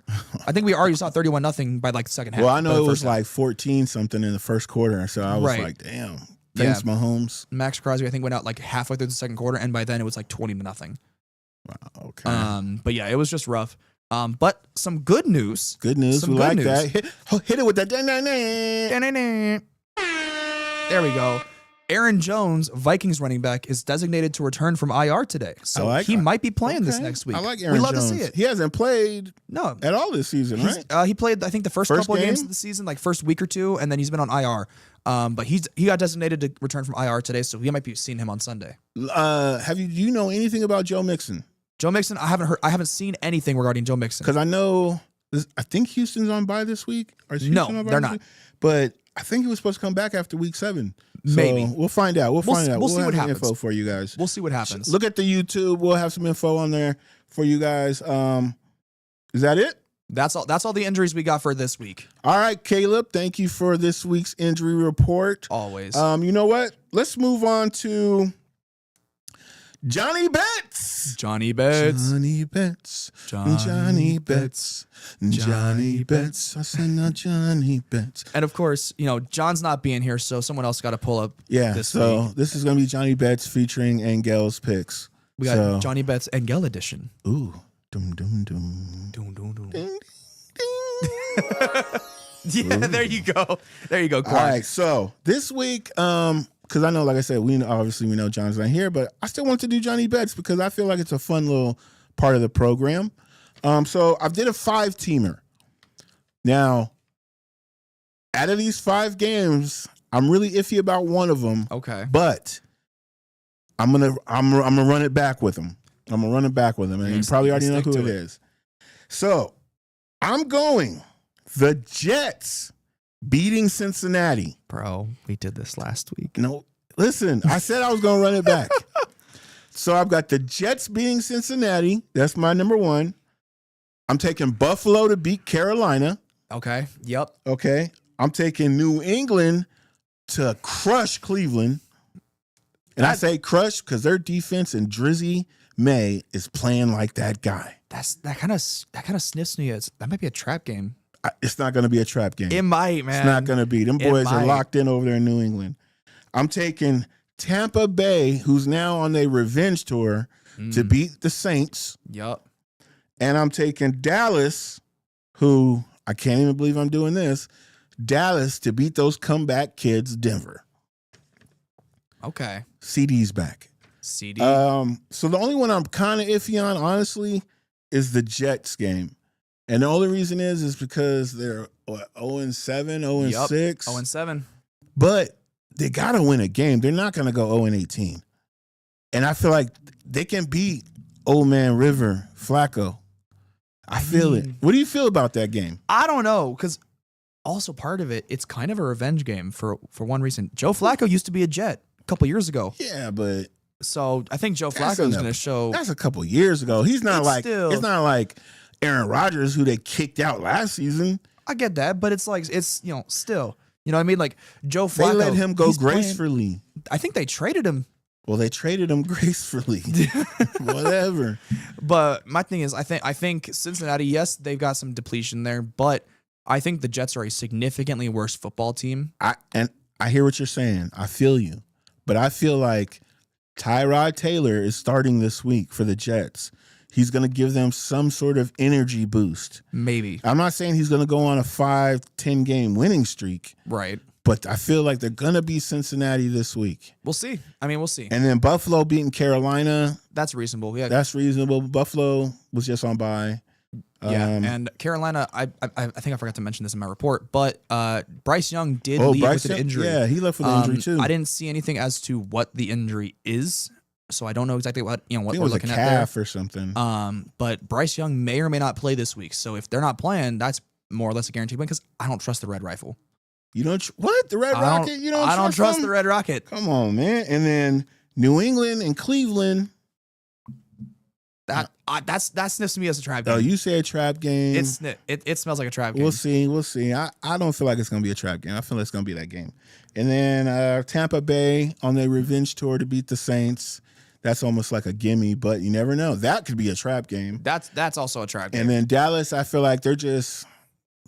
I think we already saw 31-0 by like the second half. Well, I know it was like 14 something in the first quarter, so I was Right. like, damn. Thanks, Mahomes. Max Crosby I think went out like halfway through the second quarter, and by then it was like 20-0. Wow, okay. But yeah, it was just rough. But some good news. Good news. Some We good like news. that. Hit it with that. There we go. Aaron Jones, Vikings running back, is designated to return from IR today. So he might be playing this next week. I like Aaron We'd love Jones. to see it. He hasn't played No. at all this season, right? He played, I think, the first couple of games of the season, like first week or two, and then he's been on IR. But he got designated to return from IR today, so we might be seeing him on Sunday. Do you know anything about Joe Mixon? Joe Mixon, I haven't seen anything regarding Joe Mixon. Because I know, I think Houston's on bye this week. Or is No, Houston on bye they're this not. week? But I think he was supposed to come back after week 7. So Maybe. we'll find out. We'll find out. We'll see have what some happens. info for you guys. We'll see what happens. Look at the YouTube. We'll have some info on there for you guys. Is that it? That's all the injuries we got for this week. All right, Caleb. Thank you for this week's injury report. Always. You know what? Let's move on to Johnny Betts. Johnny Betts. Johnny Betts. Johnny Johnny Betts. Johnny Betts. I said no Johnny Betts. And of course, John's not being here, so someone else got to pull up. Yeah. this So week. this is gonna be Johnny Betts featuring Angel's picks. We got Johnny Betts Engel edition. Ooh. Dum dum dum. Dun, dun, dun. Ding, ding. Yeah, there you go. There you go, All Quan. right. So this week, because I know, like I said, we know John's not here, but I still want to do Johnny Betts because I feel like it's a fun little part of the program. So I did a 5-teamer. Now, out of these 5 games, I'm really iffy about one of them. Okay. But I'm gonna run it back with him. I'm gonna run it back with him, and you probably already know who it is. So I'm going the Jets beating Cincinnati. Bro, we did this last week. No, listen, I said I was gonna run it back. So I've got the Jets beating Cincinnati. That's my number 1. I'm taking Buffalo to beat Carolina. Okay. Yep. Okay. I'm taking New England to crush Cleveland. And I say crush because their defense and Drizzy May is playing like that guy. That kind of sniffs me. That might be a trap game. It's not going to be a trap game. It might, man. It's not going to be. Them boys are might. locked in over there in New England. I'm taking Tampa Bay, who's now on their revenge tour, to beat the Saints. Yup. And I'm taking Dallas, who I can't even believe I'm doing this, Dallas to beat those comeback kids, Denver. Okay. CD's back. CD. So the only one I'm kind of iffy on, honestly, is the Jets game. And the only reason is because they're 0-7, 0-6. 0-7. But they got to win a game. They're not going to go 0-18. And I feel like they can beat Old Man River Flacco. I feel it. What do you feel about that game? I don't know, because also part of it, it's kind of a revenge game for one reason. Joe Flacco used to be a Jet a couple years ago. Yeah, but So I think Joe Flacco is going to show. That's a couple years ago. He's not it's not like Aaron Rodgers, who they kicked out last season. I get that, but it's like still. You know what I mean? Like Joe Flacco. They let him go he's gracefully. playing, I think they traded him. Well, they traded him gracefully. Whatever. But my thing is, I think Cincinnati, yes, they've got some depletion there, but I think the Jets are a significantly worse football team. I hear what you're saying. I feel you. But I feel like Tyrod Taylor is starting this week for the Jets. He's going to give them some sort of energy boost. Maybe. I'm not saying he's going to go on a 5-10 game winning streak. Right. But I feel like they're going to beat Cincinnati this week. We'll see. I mean, we'll see. And then Buffalo beating Carolina. That's reasonable. Yeah. That's reasonable. Buffalo was just on bye. Yeah, and Carolina, I think I forgot to mention this in my report, but Bryce Young did leave with an injury. Yeah, he left with an injury too. I didn't see anything as to what the injury is, so I don't know exactly what I we're think it was looking a at there. calf or something. But Bryce Young may or may not play this week, so if they're not playing, that's more or less a guaranteed win because I don't trust the Red Rifle. You don't what the Red Rocket? You don't. I don't trust them? the Red Rocket. Come on, man. And then New England and Cleveland. That sniffs me as a trap game. Oh, you said trap game. It smells like a trap game. We'll see. I don't feel like it's gonna be a trap game. I feel like it's gonna be that game. And then Tampa Bay on their revenge tour to beat the Saints. That's almost like a gimme, but you never know. That could be a trap game. That's also a trap game. And then Dallas, I feel like they're just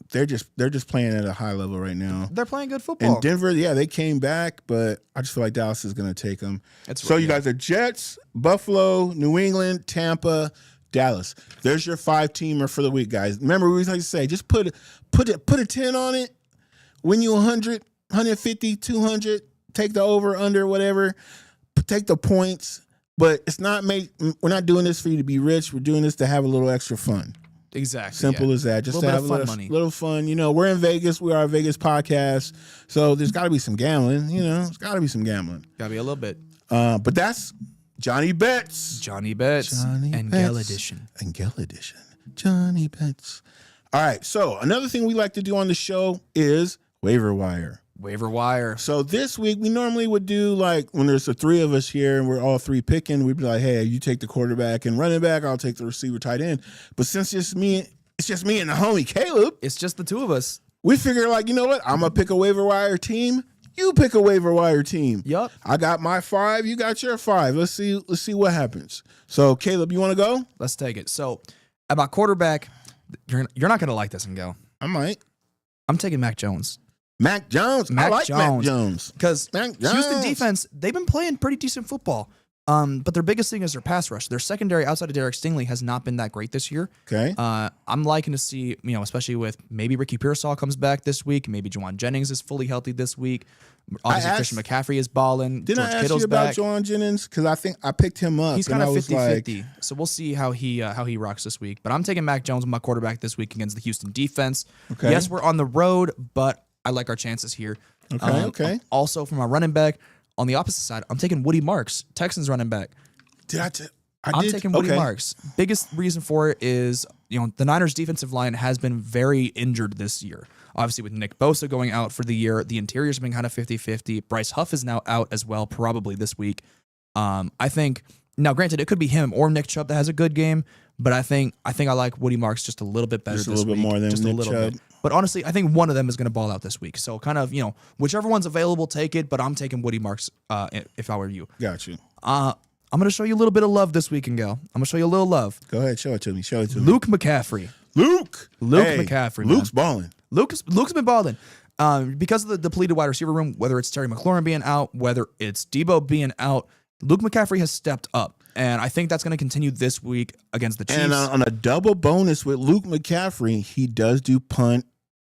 playing at a high level right now. They're playing good football. And Denver, yeah, they came back, but I just feel like Dallas is going to take them. You guys are Jets, Buffalo, New England, Tampa, Dallas. There's your 5-teamer for the week, guys. Remember, we like to say, just put a 10 on it, win you 100, 150, 200, take the over, under, whatever, take the points. But we're not doing this for you to be rich. We're doing this to have a little extra fun. Exactly. Simple as that. Just to have a little fun. You know, we're in Vegas. We are a Vegas podcast. So there's got to be some gambling. You know, it's got to be some gambling. Got to be a little bit. But that's Johnny Betts. Johnny Betts. Angel Edition. Johnny Betts. All right. So another thing we like to do on the show is waiver wire. Waiver wire. So this week we normally would do like when there's the three of us here and we're all three picking, we'd be like, hey, you take the quarterback and running back, I'll take the receiver, tight end. But since it's just me and the homie Caleb. It's just the two of us. We figure like, you know what? I'm gonna pick a waiver wire team. You pick a waiver wire team. Yup. I got my 5. You got your 5. Let's see what happens. So Caleb, you want to go? Let's take it. So about quarterback, you're not gonna like this and go. I might. I'm taking Mac Jones. Mac Jones. I like Mac Jones. Because Houston defense, they've been playing pretty decent football. But their biggest thing is their pass rush. Their secondary outside of Derek Stingley has not been that great this year. Okay. I'm liking to see, especially with maybe Ricky Pearsall comes back this week. Maybe Juwan Jennings is fully healthy this week. Obviously, Christian McCaffrey is balling. Didn't George I ask Kittle's you about back. Juwan Jennings? Because I think I picked him up. He's kind of 50-50. Like, So we'll see how he rocks this week. But I'm taking Mac Jones, my quarterback, this week against the Houston defense. Okay. Yes, we're on the road, but I like our chances here. Okay. Also, for my running back, on the opposite side, I'm taking Woody Marks, Texans running back. I'm taking Woody Marks. Biggest reason for it is, the Niners defensive line has been very injured this year. Obviously, with Nick Bosa going out for the year, the interior's been kind of 50-50. Bryce Huff is now out as well, probably this week. I think, now granted, it could be him or Nick Chubb that has a good game, but I think I like Woody Marks just a little bit better this week. Just a little bit more than Nick Chubb. But honestly, I think one of them is going to ball out this week. So kind of, whichever one's available, take it. But I'm taking Woody Marks if I were you. Got you. I'm going to show you a little bit of love this week, Gal. I'm going to show you a little love. Go ahead. Show it to me. Luke McCaffrey. Luke McCaffrey. Luke's balling. Luke's been balling. Because of the depleted wide receiver room, whether it's Terry McLaurin being out, whether it's Debo being out, Luke McCaffrey has stepped up. And I think that's going to continue this week against the Chiefs. And on a double bonus with Luke McCaffrey, he does do punt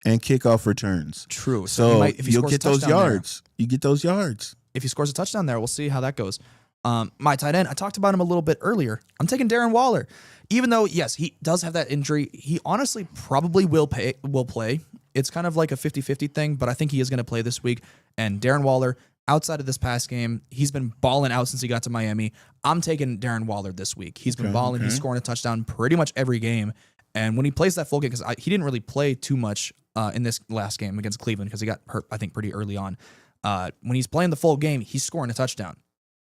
and kickoff returns. True. So you'll get those yards. You get those yards. If he scores a touchdown there, we'll see how that goes. My tight end, I talked about him a little bit earlier. I'm taking Darren Waller. Even though, yes, he does have that injury, he honestly probably will play. It's kind of like a 50-50 thing, but I think he is going to play this week. And Darren Waller, outside of this past game, he's been balling out since he got to Miami. I'm taking Darren Waller this week. He's been balling. He's scoring a touchdown pretty much every game. And when he plays that full game, because he didn't really play too much in this last game against Cleveland because he got hurt, I think, pretty early on. When he's playing the full game, he's scoring a touchdown.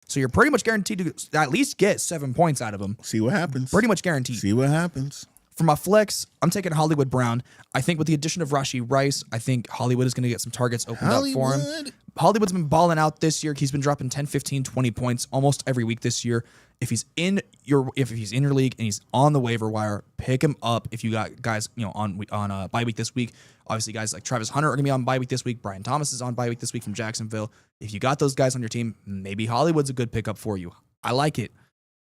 So you're pretty much guaranteed to at least get 7 points out of him. See what happens. Pretty much guaranteed. See what happens. For my flex, I'm taking Hollywood Brown. I think with the addition of Rashee Rice, I think Hollywood is going to get some targets opened up for him. Hollywood's been balling out this year. He's been dropping 10, 15, 20 points almost every week this year. If he's in your league and he's on the waiver wire, pick him up. If you got guys, on bye week this week, obviously guys like Travis Hunter are going to be on bye week this week. Brian Thomas is on bye week this week from Jacksonville. If you got those guys on your team, maybe Hollywood's a good pickup for you. I like it.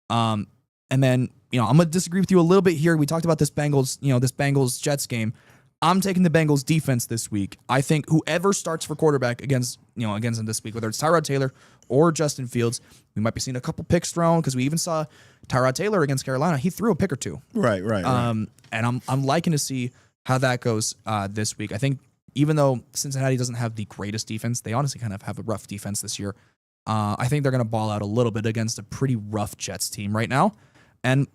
And then, I'm going to disagree with you a little bit here. We talked about this Bengals Jets game. I'm taking the Bengals defense this week. I think whoever starts for quarterback against them this week, whether it's Tyrod Taylor or Justin Fields, we might be seeing a couple picks thrown because we even saw Tyrod Taylor against Carolina. He threw a pick or two. Right. And I'm liking to see how that goes this week. I think even though Cincinnati doesn't have the greatest defense, they honestly kind of have a rough defense this year. I think they're going to ball out a little bit against a pretty rough Jets team right now. And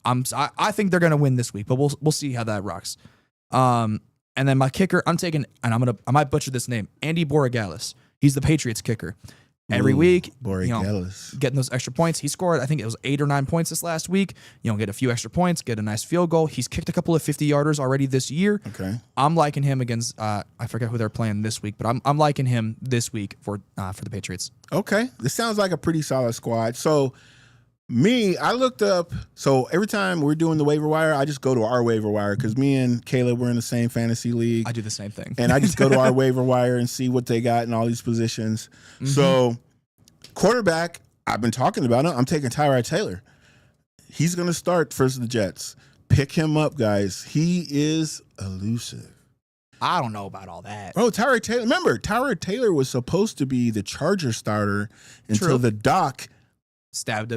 I think they're going to win this week, but we'll see how that rocks. And And then my kicker, I'm taking, and I might butcher this name, Andy Borregales. He's the Patriots kicker. Every week, getting those extra points. He scored, I think it was 8 or 9 points this last week. Get a few extra points, get a nice field goal. He's kicked a couple of 50-yarders already this year. Okay. I'm liking him against, I forget who they're playing this week, but I'm liking him this week for the Patriots. Okay. This sounds like a pretty solid squad. So, I looked up, so every time we're doing the waiver wire, I just go to our waiver wire because me and Caleb, we're in the same fantasy league. I do the same thing. And I just go to our waiver wire and see what they got in all these positions. Mm-hmm. So, quarterback, I've been talking about him. I'm taking Tyrod Taylor. He's going to start for the Jets. Pick him up, guys. He is elusive. I don't know about all that. Oh, Tyrod Taylor. Remember, Tyrod Taylor was supposed to be the Charger starter until the doc stabbed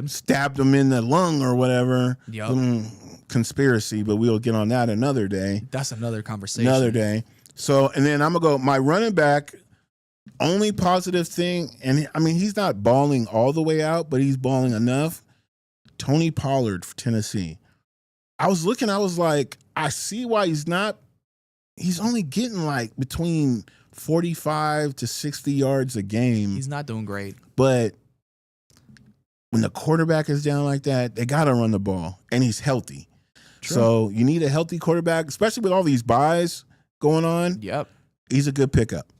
him in the lung or whatever. Yep. Conspiracy, but we'll get on that another day. That's another conversation. Another day. So, and then I'm going to go, my running back, only positive thing, and I mean, he's not balling all the way out, but he's balling enough. Tony Pollard for Tennessee. I was looking, I was like, I see why he's only getting like between 45 to 60 yards a game. He's not doing great. But when the quarterback is down like that, they got to run the ball, and he's healthy. True. So you need a healthy quarterback, especially with all these buys going on. Yep. He's a good pickup.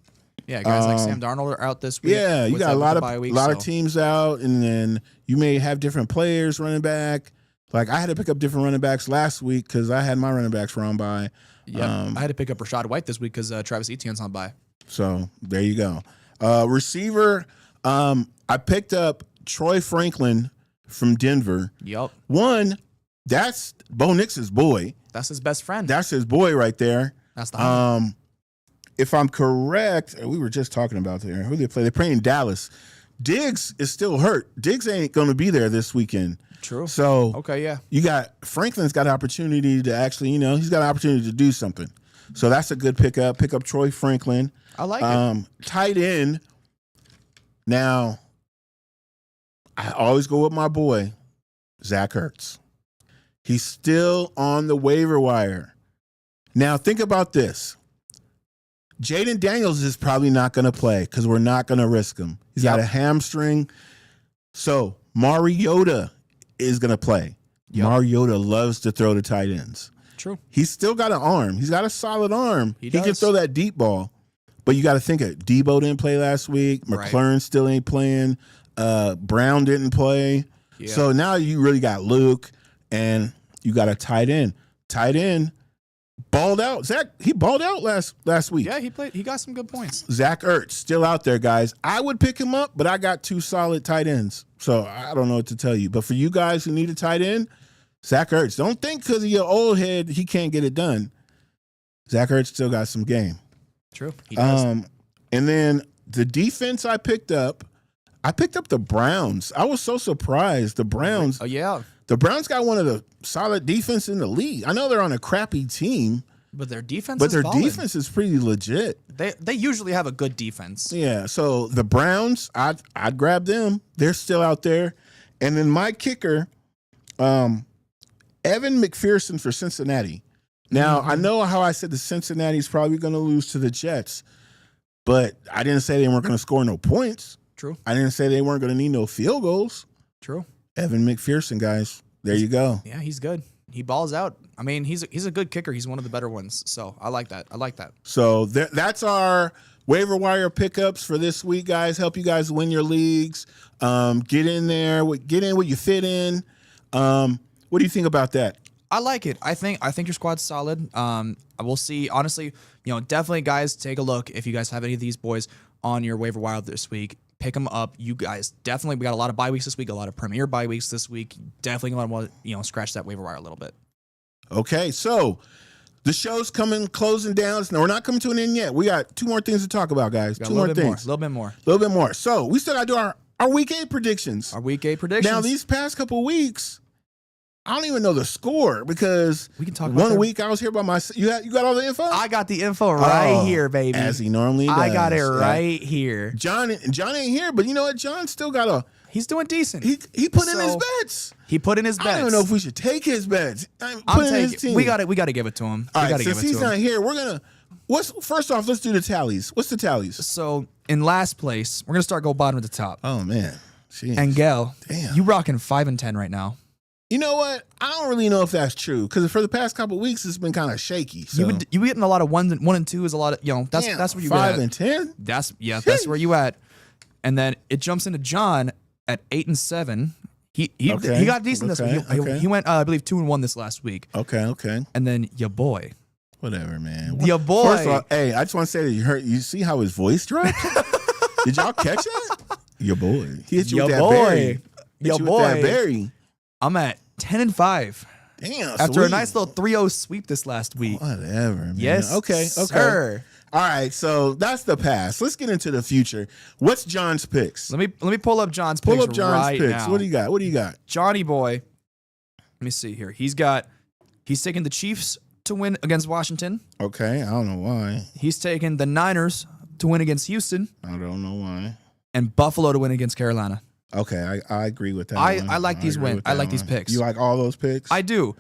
Yeah, guys like Sam Darnold are out this week. Yeah, you got a lot of teams out, and then you may have different players running back. Like I had to pick up different running backs last week because I had my running backs run by. Yeah, I had to pick up Rashad White this week because Travis Etienne's on by. So there you go. Receiver, I picked up Troy Franklin from Denver. Yep. One, that's Bo Nix's boy. That's his best friend. That's his boy right there. That's the if I'm correct, we were just talking about there. Who they play? They play in Dallas. Diggs is still hurt. Diggs ain't going to be there this weekend. True. So okay, yeah. You got Franklin's got an opportunity to actually, he's got an opportunity to do something. So that's a good pickup. Pick up Troy Franklin. I like it. Tight end. Now, I always go with my boy, Zach Ertz. He's still on the waiver wire. Now, think about this. Jaden Daniels is probably not going to play because we're not going to risk him. He's got a hamstring. So, Mariota is going to play. Yep. Mariota loves to throw to tight ends. True. He's still got an arm. He's got a solid arm. He can throw that deep ball. But you got to think it. Debo didn't play last week. McLaurin still ain't playing. Brown didn't play. Yeah. So now you really got Luke, and you got a tight end. Tight end balled out. Zach, he balled out last week. Yeah, he played. He got some good points. Zach Ertz still out there, guys. I would pick him up, but I got 2 solid tight ends. So I don't know what to tell you. But for you guys who need a tight end, Zach Ertz. Don't think because of your old head he can't get it done. Zach Ertz still got some game. True. He does. And then the defense I picked up the Browns. I was so surprised. The Browns. Oh, yeah. The Browns got one of the solid defense in the league. I know they're on a crappy team. But their defense defense is pretty legit. They usually have a good defense. Yeah. So the Browns, I'd grab them. They're still out there. And then my kicker, Evan McPherson for Cincinnati. Now, I know how I said the Cincinnati's probably going to lose to the Jets, but I didn't say they weren't going to score no points. True. I didn't say they weren't going to need no field goals. True. Evan McPherson, guys. There you go. Yeah, he's good. He balls out. I mean, he's a good kicker. He's one of the better ones. So I like that. So that's our waiver wire pickups for this week, guys. Help you guys win your leagues. Get in there. Get in what you fit in. What do you think about that? I like it. I think your squad's solid. We'll see. Honestly, definitely, guys, take a look. If you guys have any of these boys on your waiver wire this week, pick them up. You guys definitely. We got a lot of bye weeks this week. A lot of premier bye weeks this week. Definitely want to scratch that waiver wire a little bit. Okay, so the show's closing down. No, we're not coming to an end yet. We got 2 more things to talk about, guys. 2 more things. A little bit more. A little bit more. So we still got to do our week 8 predictions. Our week 8 predictions. Now, these past couple weeks, I don't even know the score because we can talk about one week I was here by myself. You got all the info? I got the info right here, baby. As he normally does. I got it right here. John ain't here, but you know what? John still got he's doing decent. He put in his bets. He put in his bets. I don't know if we should take his bets. We got to give it to him. All right, since he's not here, we're First off, let's do the tallies. What's the tallies? So in last place, we're gonna start go bottom to top. Oh man. Jeez. And Gail, Damn. you rocking 5-10 right now. You know what? I don't really know if that's true because for the past couple of weeks it's been kind of shaky. So You getting a lot of 1 and 2 is a lot of that's damn, that's where you 5 at. and 10. That's where you at. And then it jumps into John at 8 and 7. He got decent this week. He went I believe 2 and 1 this last week. Okay. And then your boy. Whatever, man. Your boy. First of all, hey, I just want to say that you see how his voice dropped? Did y'all catch that? Your boy. He hit you Your with that boy. berry. Hit Your you boy. with that berry. I'm at 10 and 5. Damn. After sweet. a nice little 3-0 sweep this last week. Whatever, man. Yes. Okay. Sir. All right, so that's the past. Let's get into the future. What's John's picks? Let me pull up John's picks. Pull up John's right picks. now. What do you got? Johnny boy. Let me see here. He's taking the Chiefs to win against Washington. Okay, I don't know why. He's taking the Niners to win against Houston I don't know why. and Buffalo to win against Carolina. Okay, I agree with that. I like these agree wins. with I that like these one. picks. You like all those picks? I do.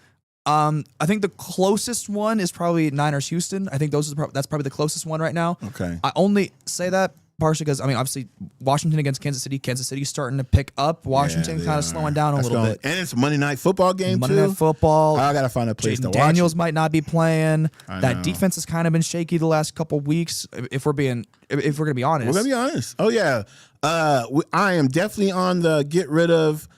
I think the closest one is probably Niners Houston. I think that's probably the closest one right now. Okay. I only say that partially because obviously Washington against Kansas City. Kansas City's starting to pick up. Washington Yeah, kind they of slowing are. down a That's little gonna- bit. And it's a Monday night football game Monday too. Night Football. I gotta find a place to Jaden watch. Daniels it. might not be playing. I That know. defense has kind of been shaky the last couple weeks. If we're gonna be honest, We're gonna be honest. Oh yeah, I am definitely on the get rid of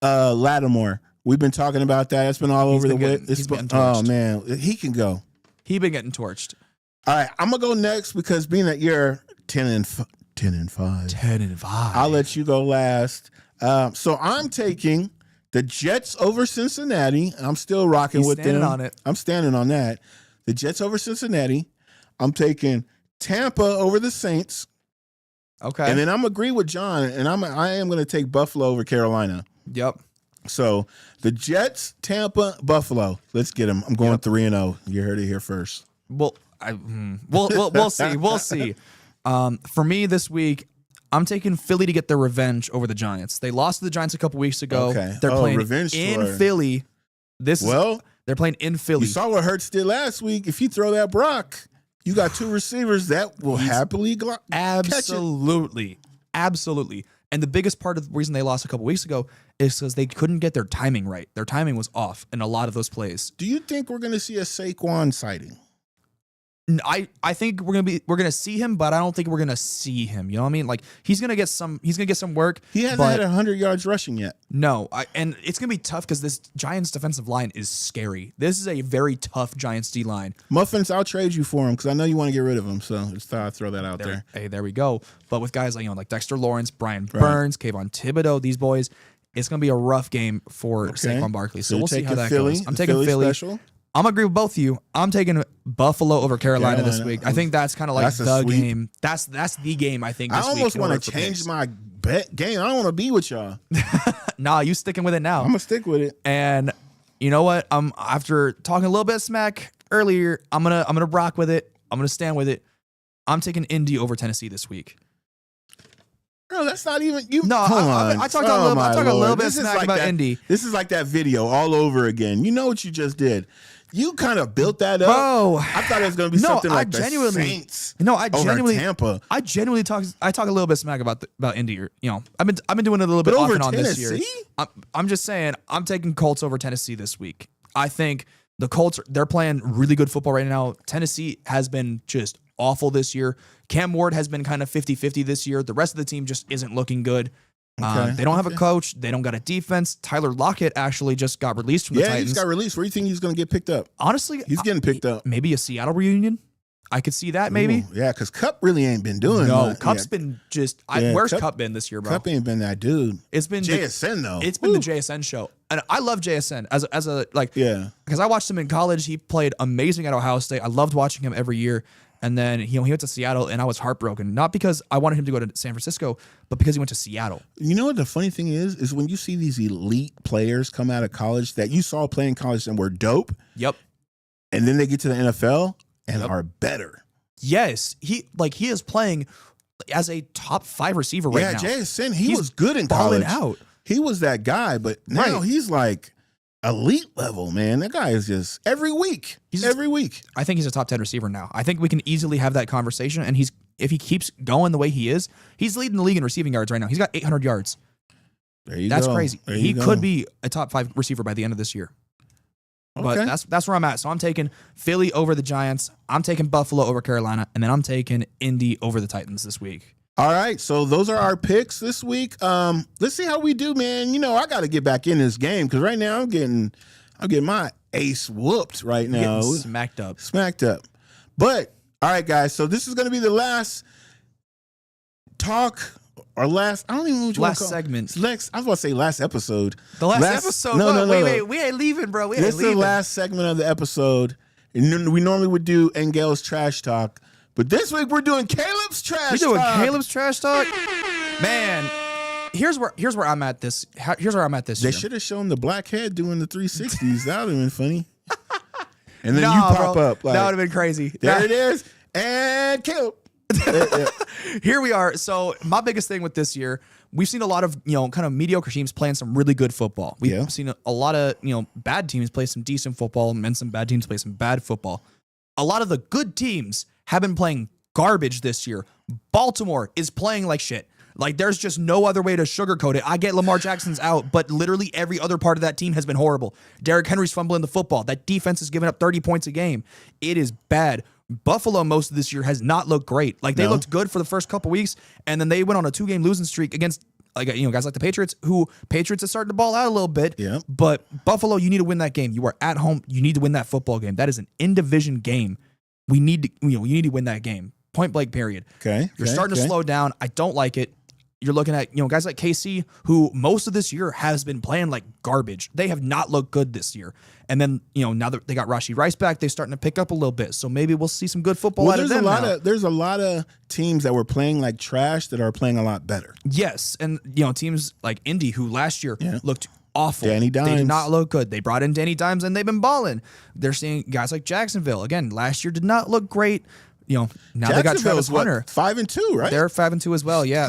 Lattimore. We've been talking about that. It's been all over the been way. getting- he's been Oh torched. man, he can go. he been getting torched. All right, I'm gonna go next because being that you're 10 and 5, 10 and 5. I'll let you go last. So I'm taking the Jets over Cincinnati. I'm still rocking He's with standing them. on it. I'm standing on that. The Jets over Cincinnati. I'm taking Tampa over the Saints. Okay. And then I'm agree with John, and I am going to take Buffalo over Carolina. Yep. So the Jets, Tampa, Buffalo. Let's get them. I'm going 3-0. You heard it here first. Well, we'll see. We'll see. For me this week, I'm taking Philly to get their revenge over the Giants. They lost to the Giants a couple weeks ago. Okay. They're playing revenge in tour. Philly. They're playing in Philly. You saw what Hurts did last week. If you throw that Brock, you got two receivers that will happily catch it. Absolutely. And the biggest part of the reason they lost a couple weeks ago is because they couldn't get their timing right. Their timing was off in a lot of those plays. Do you think we're going to see a Saquon sighting? I think we're gonna see him, but I don't think we're gonna see him. You know what I mean? Like he's gonna get some work. He hasn't but had 100 yards rushing yet. No, and it's gonna be tough because this Giants defensive line is scary. This is a very tough Giants D line. Muffins, I'll trade you for him because I know you want to get rid of him. So just thought I'd throw that out there. Hey, there we go. But with guys like Dexter Lawrence, Brian Burns, Kayvon Thibodeau, these boys, it's gonna be a rough game for Saquon Barkley. So you're we'll see how taking that Philly, goes. I'm the taking Philly. Special? I'm gonna agree with both of you. I'm taking Buffalo over Carolina this Carolina. week. I think that's kind of like That's a the sweep. game. That's the game. I think. I This week almost in want order to for change picks. my bet game. I don't want to be with y'all. Nah, you sticking with it now. I'm gonna stick with it. And you know what? After talking a little bit of smack earlier, I'm gonna rock with it. I'm gonna stand with it. I'm taking Indy over Tennessee this week. No, that's not even you. No, come I on. talked a little bit of This is smack like about that- Indy. This is like that video all over again. You know what you just did? You kind of built that up. Bro, I thought it was going to be no, something I like genuinely- the Saints. No, I over genuinely Tampa. I genuinely talk a little bit of smack about Indy. I've been doing it a little bit But off over and on this year. Tennessee? I'm just saying I'm taking Colts over Tennessee this week. I think the Colts, they're playing really good football right now. Tennessee has been just awful this year. Cam Ward has been kind of 50-50 this year. The rest of the team just isn't looking good. Okay. They don't have a coach. They don't got a defense. Tyler Lockett actually just got released from the Yeah, he Titans. just got released. Where do you think he's going to get picked up? Honestly, He's getting picked up. Maybe a Seattle reunion. I could see that maybe. Ooh, yeah, because Cup really ain't been doing No, much. Cup's Yeah, been just. Yeah, Where's Cup- Cup been this year, bro? Cup ain't been that dude. It's been JSN though. It's been the JSN show, and I love JSN as a Yeah. because I watched him in college. He played amazing at Ohio State. I loved watching him every year. And then he went to Seattle, and I was heartbroken. Not because I wanted him to go to San Francisco, but because he went to Seattle. You know what the funny thing is when you see these elite players come out of college that you saw play in college and were dope, Yep. and then they get to the NFL and Yep. are better. Yes, he is playing as a top 5 receiver right Yeah, now. JSN, he He's was good in balling college. out. He was that guy, but now Right. he's like elite level, man. That guy is just every week. Every week. I think he's a top 10 receiver now. I think we can easily have that conversation. And if he keeps going the way he is, he's leading the league in receiving yards right now. He's got 800 yards. There you That's go. crazy. He could be a top 5 receiver by the end of this year. But that's where I'm at. So I'm taking Philly over the Giants. I'm taking Buffalo over Carolina. And then I'm taking Indy over the Titans this week. All right, so those are our picks this week. Let's see how we do, man. You know, I got to get back in this game because right now I'm getting my ace whooped right now. Smacked up. But all right, guys. So this is going to be the last talk or last. I don't even know what you want to call segment. I was about to say last episode. The last episode. No. Wait. We ain't leaving, bro. This is the last segment of the episode. And we normally would do Engel's trash talk. But this week we're doing Caleb's trash talk. Caleb's trash talk? Man, here's where I'm at this. Here's where I'm at this They year. should have shown the black head doing the 360s. That would have been funny. And then you pop up. Like, that would have been crazy. There it is. And Caleb. Here we are. So my biggest thing with this year, we've seen a lot of, kind of mediocre teams playing some really good football. We've seen a lot of, bad teams play some decent football and some bad teams play some bad football. A lot of the good teams have been playing garbage this year. Baltimore is playing like shit. Like, there's just no other way to sugarcoat it. I get Lamar Jackson's out, but literally every other part of that team has been horrible. Derrick Henry's fumbling the football. That defense is giving up 30 points a game. It is bad. Buffalo most of this year has not looked great. Like, they looked good for the first couple weeks, and then they went on a 2-game losing streak against guys like the Patriots, Patriots are starting to ball out a little bit. Yeah. But Buffalo, you need to win that game. You are at home. You need to win that football game. That is an in-division game. We need to, you need to win that game. Point blank, period. Okay. You're starting to slow down. I don't like it. You're looking at, guys like KC, who most of this year has been playing like garbage. They have not looked good this year. And then, now that they got Rashee Rice back, they're starting to pick up a little bit. So maybe we'll see some good football out of them now. There's a lot of teams that were playing like trash that are playing a lot better. Yes. And, teams like Indy, who last year looked awful. Danny Dimes. They did not look good. They brought in Danny Dimes and they've been balling. They're seeing guys like Jacksonville. Again, last year did not look great. Now they got Travis Hunter. 5-2, right? They're 5-2 as well. Yeah.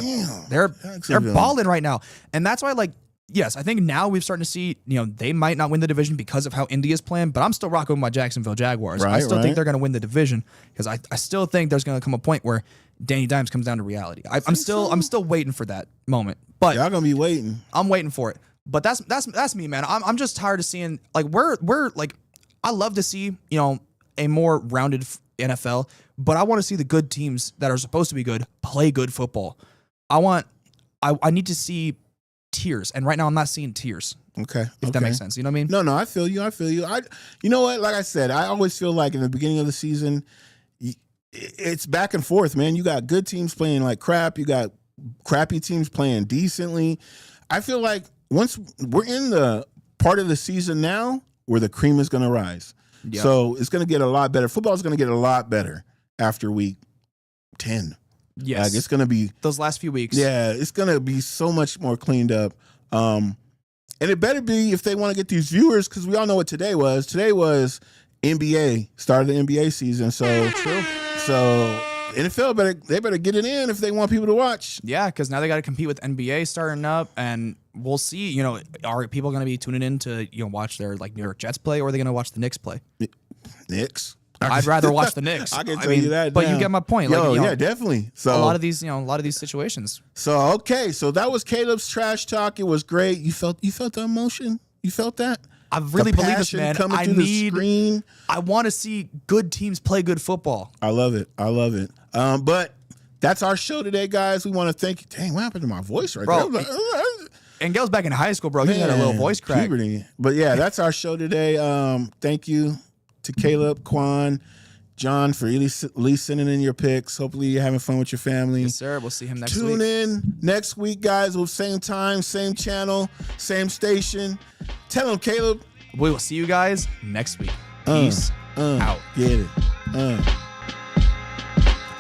Damn. They're balling right now. And that's why, yes, I think now we've started to see, they might not win the division because of how Indy is playing, but I'm still rocking with my Jacksonville Jaguars. I still think they're going to win the division because I still think there's going to come a point where Danny Dimes comes down to reality. I'm still waiting for that moment. But y'all gonna be waiting. I'm waiting for it. But that's me, man. I'm just tired of seeing we're I love to see a more rounded NFL, but I want to see the good teams that are supposed to be good play good football. I need to see tiers, and right now I'm not seeing tiers. Okay, if that makes sense, you know what I mean? No, I feel you. You know what? Like I said, I always feel like in the beginning of the season, it's back and forth, man. You got good teams playing like crap. You got crappy teams playing decently. I feel like once we're in the part of the season now where the cream is going to rise. Yep. So it's going to get a lot better. Football is going to get a lot better after week 10. Yes. Like, it's going to be those last few weeks. Yeah, it's going to be so much more cleaned up. And it better be if they want to get these viewers, because we all know what today was. Today was NBA, start of the NBA season. So true. So NFL better get it in if they want people to watch. Yeah, because now they got to compete with NBA starting up, and we'll see. Are people going to be tuning in to watch their New York Jets play, or are they going to watch the Knicks play? Knicks. I'd rather watch the Knicks. I can tell you that. But you get my point. Yeah, definitely. So a lot of these situations. So okay, so that was Caleb's trash talk. It was great. You felt the emotion. You felt that. I really believe this, man. I want to see good teams play good football. I love it. But that's our show today, guys. We want to thank you. Dang, what happened to my voice right there? And Gail's back in high school, bro. He had a little voice crack. Puberty. But yeah, that's our show today. Thank you to Caleb, Quan, John for at least sending in your picks. Hopefully you're having fun with your family. Yes, sir. We'll see him next week. Tune in next week, guys. We'll same time, same channel, same station. Tell him, Caleb. We will see you guys next week. Peace out. Get it.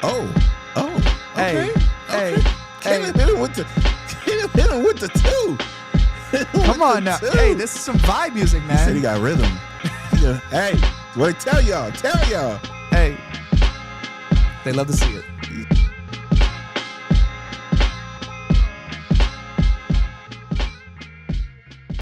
Okay. Hey. Caleb hit him with the 2. Come on now. Hey, this is some vibe music, man. He said he got rhythm. Hey, tell y'all. Hey, they love to see it.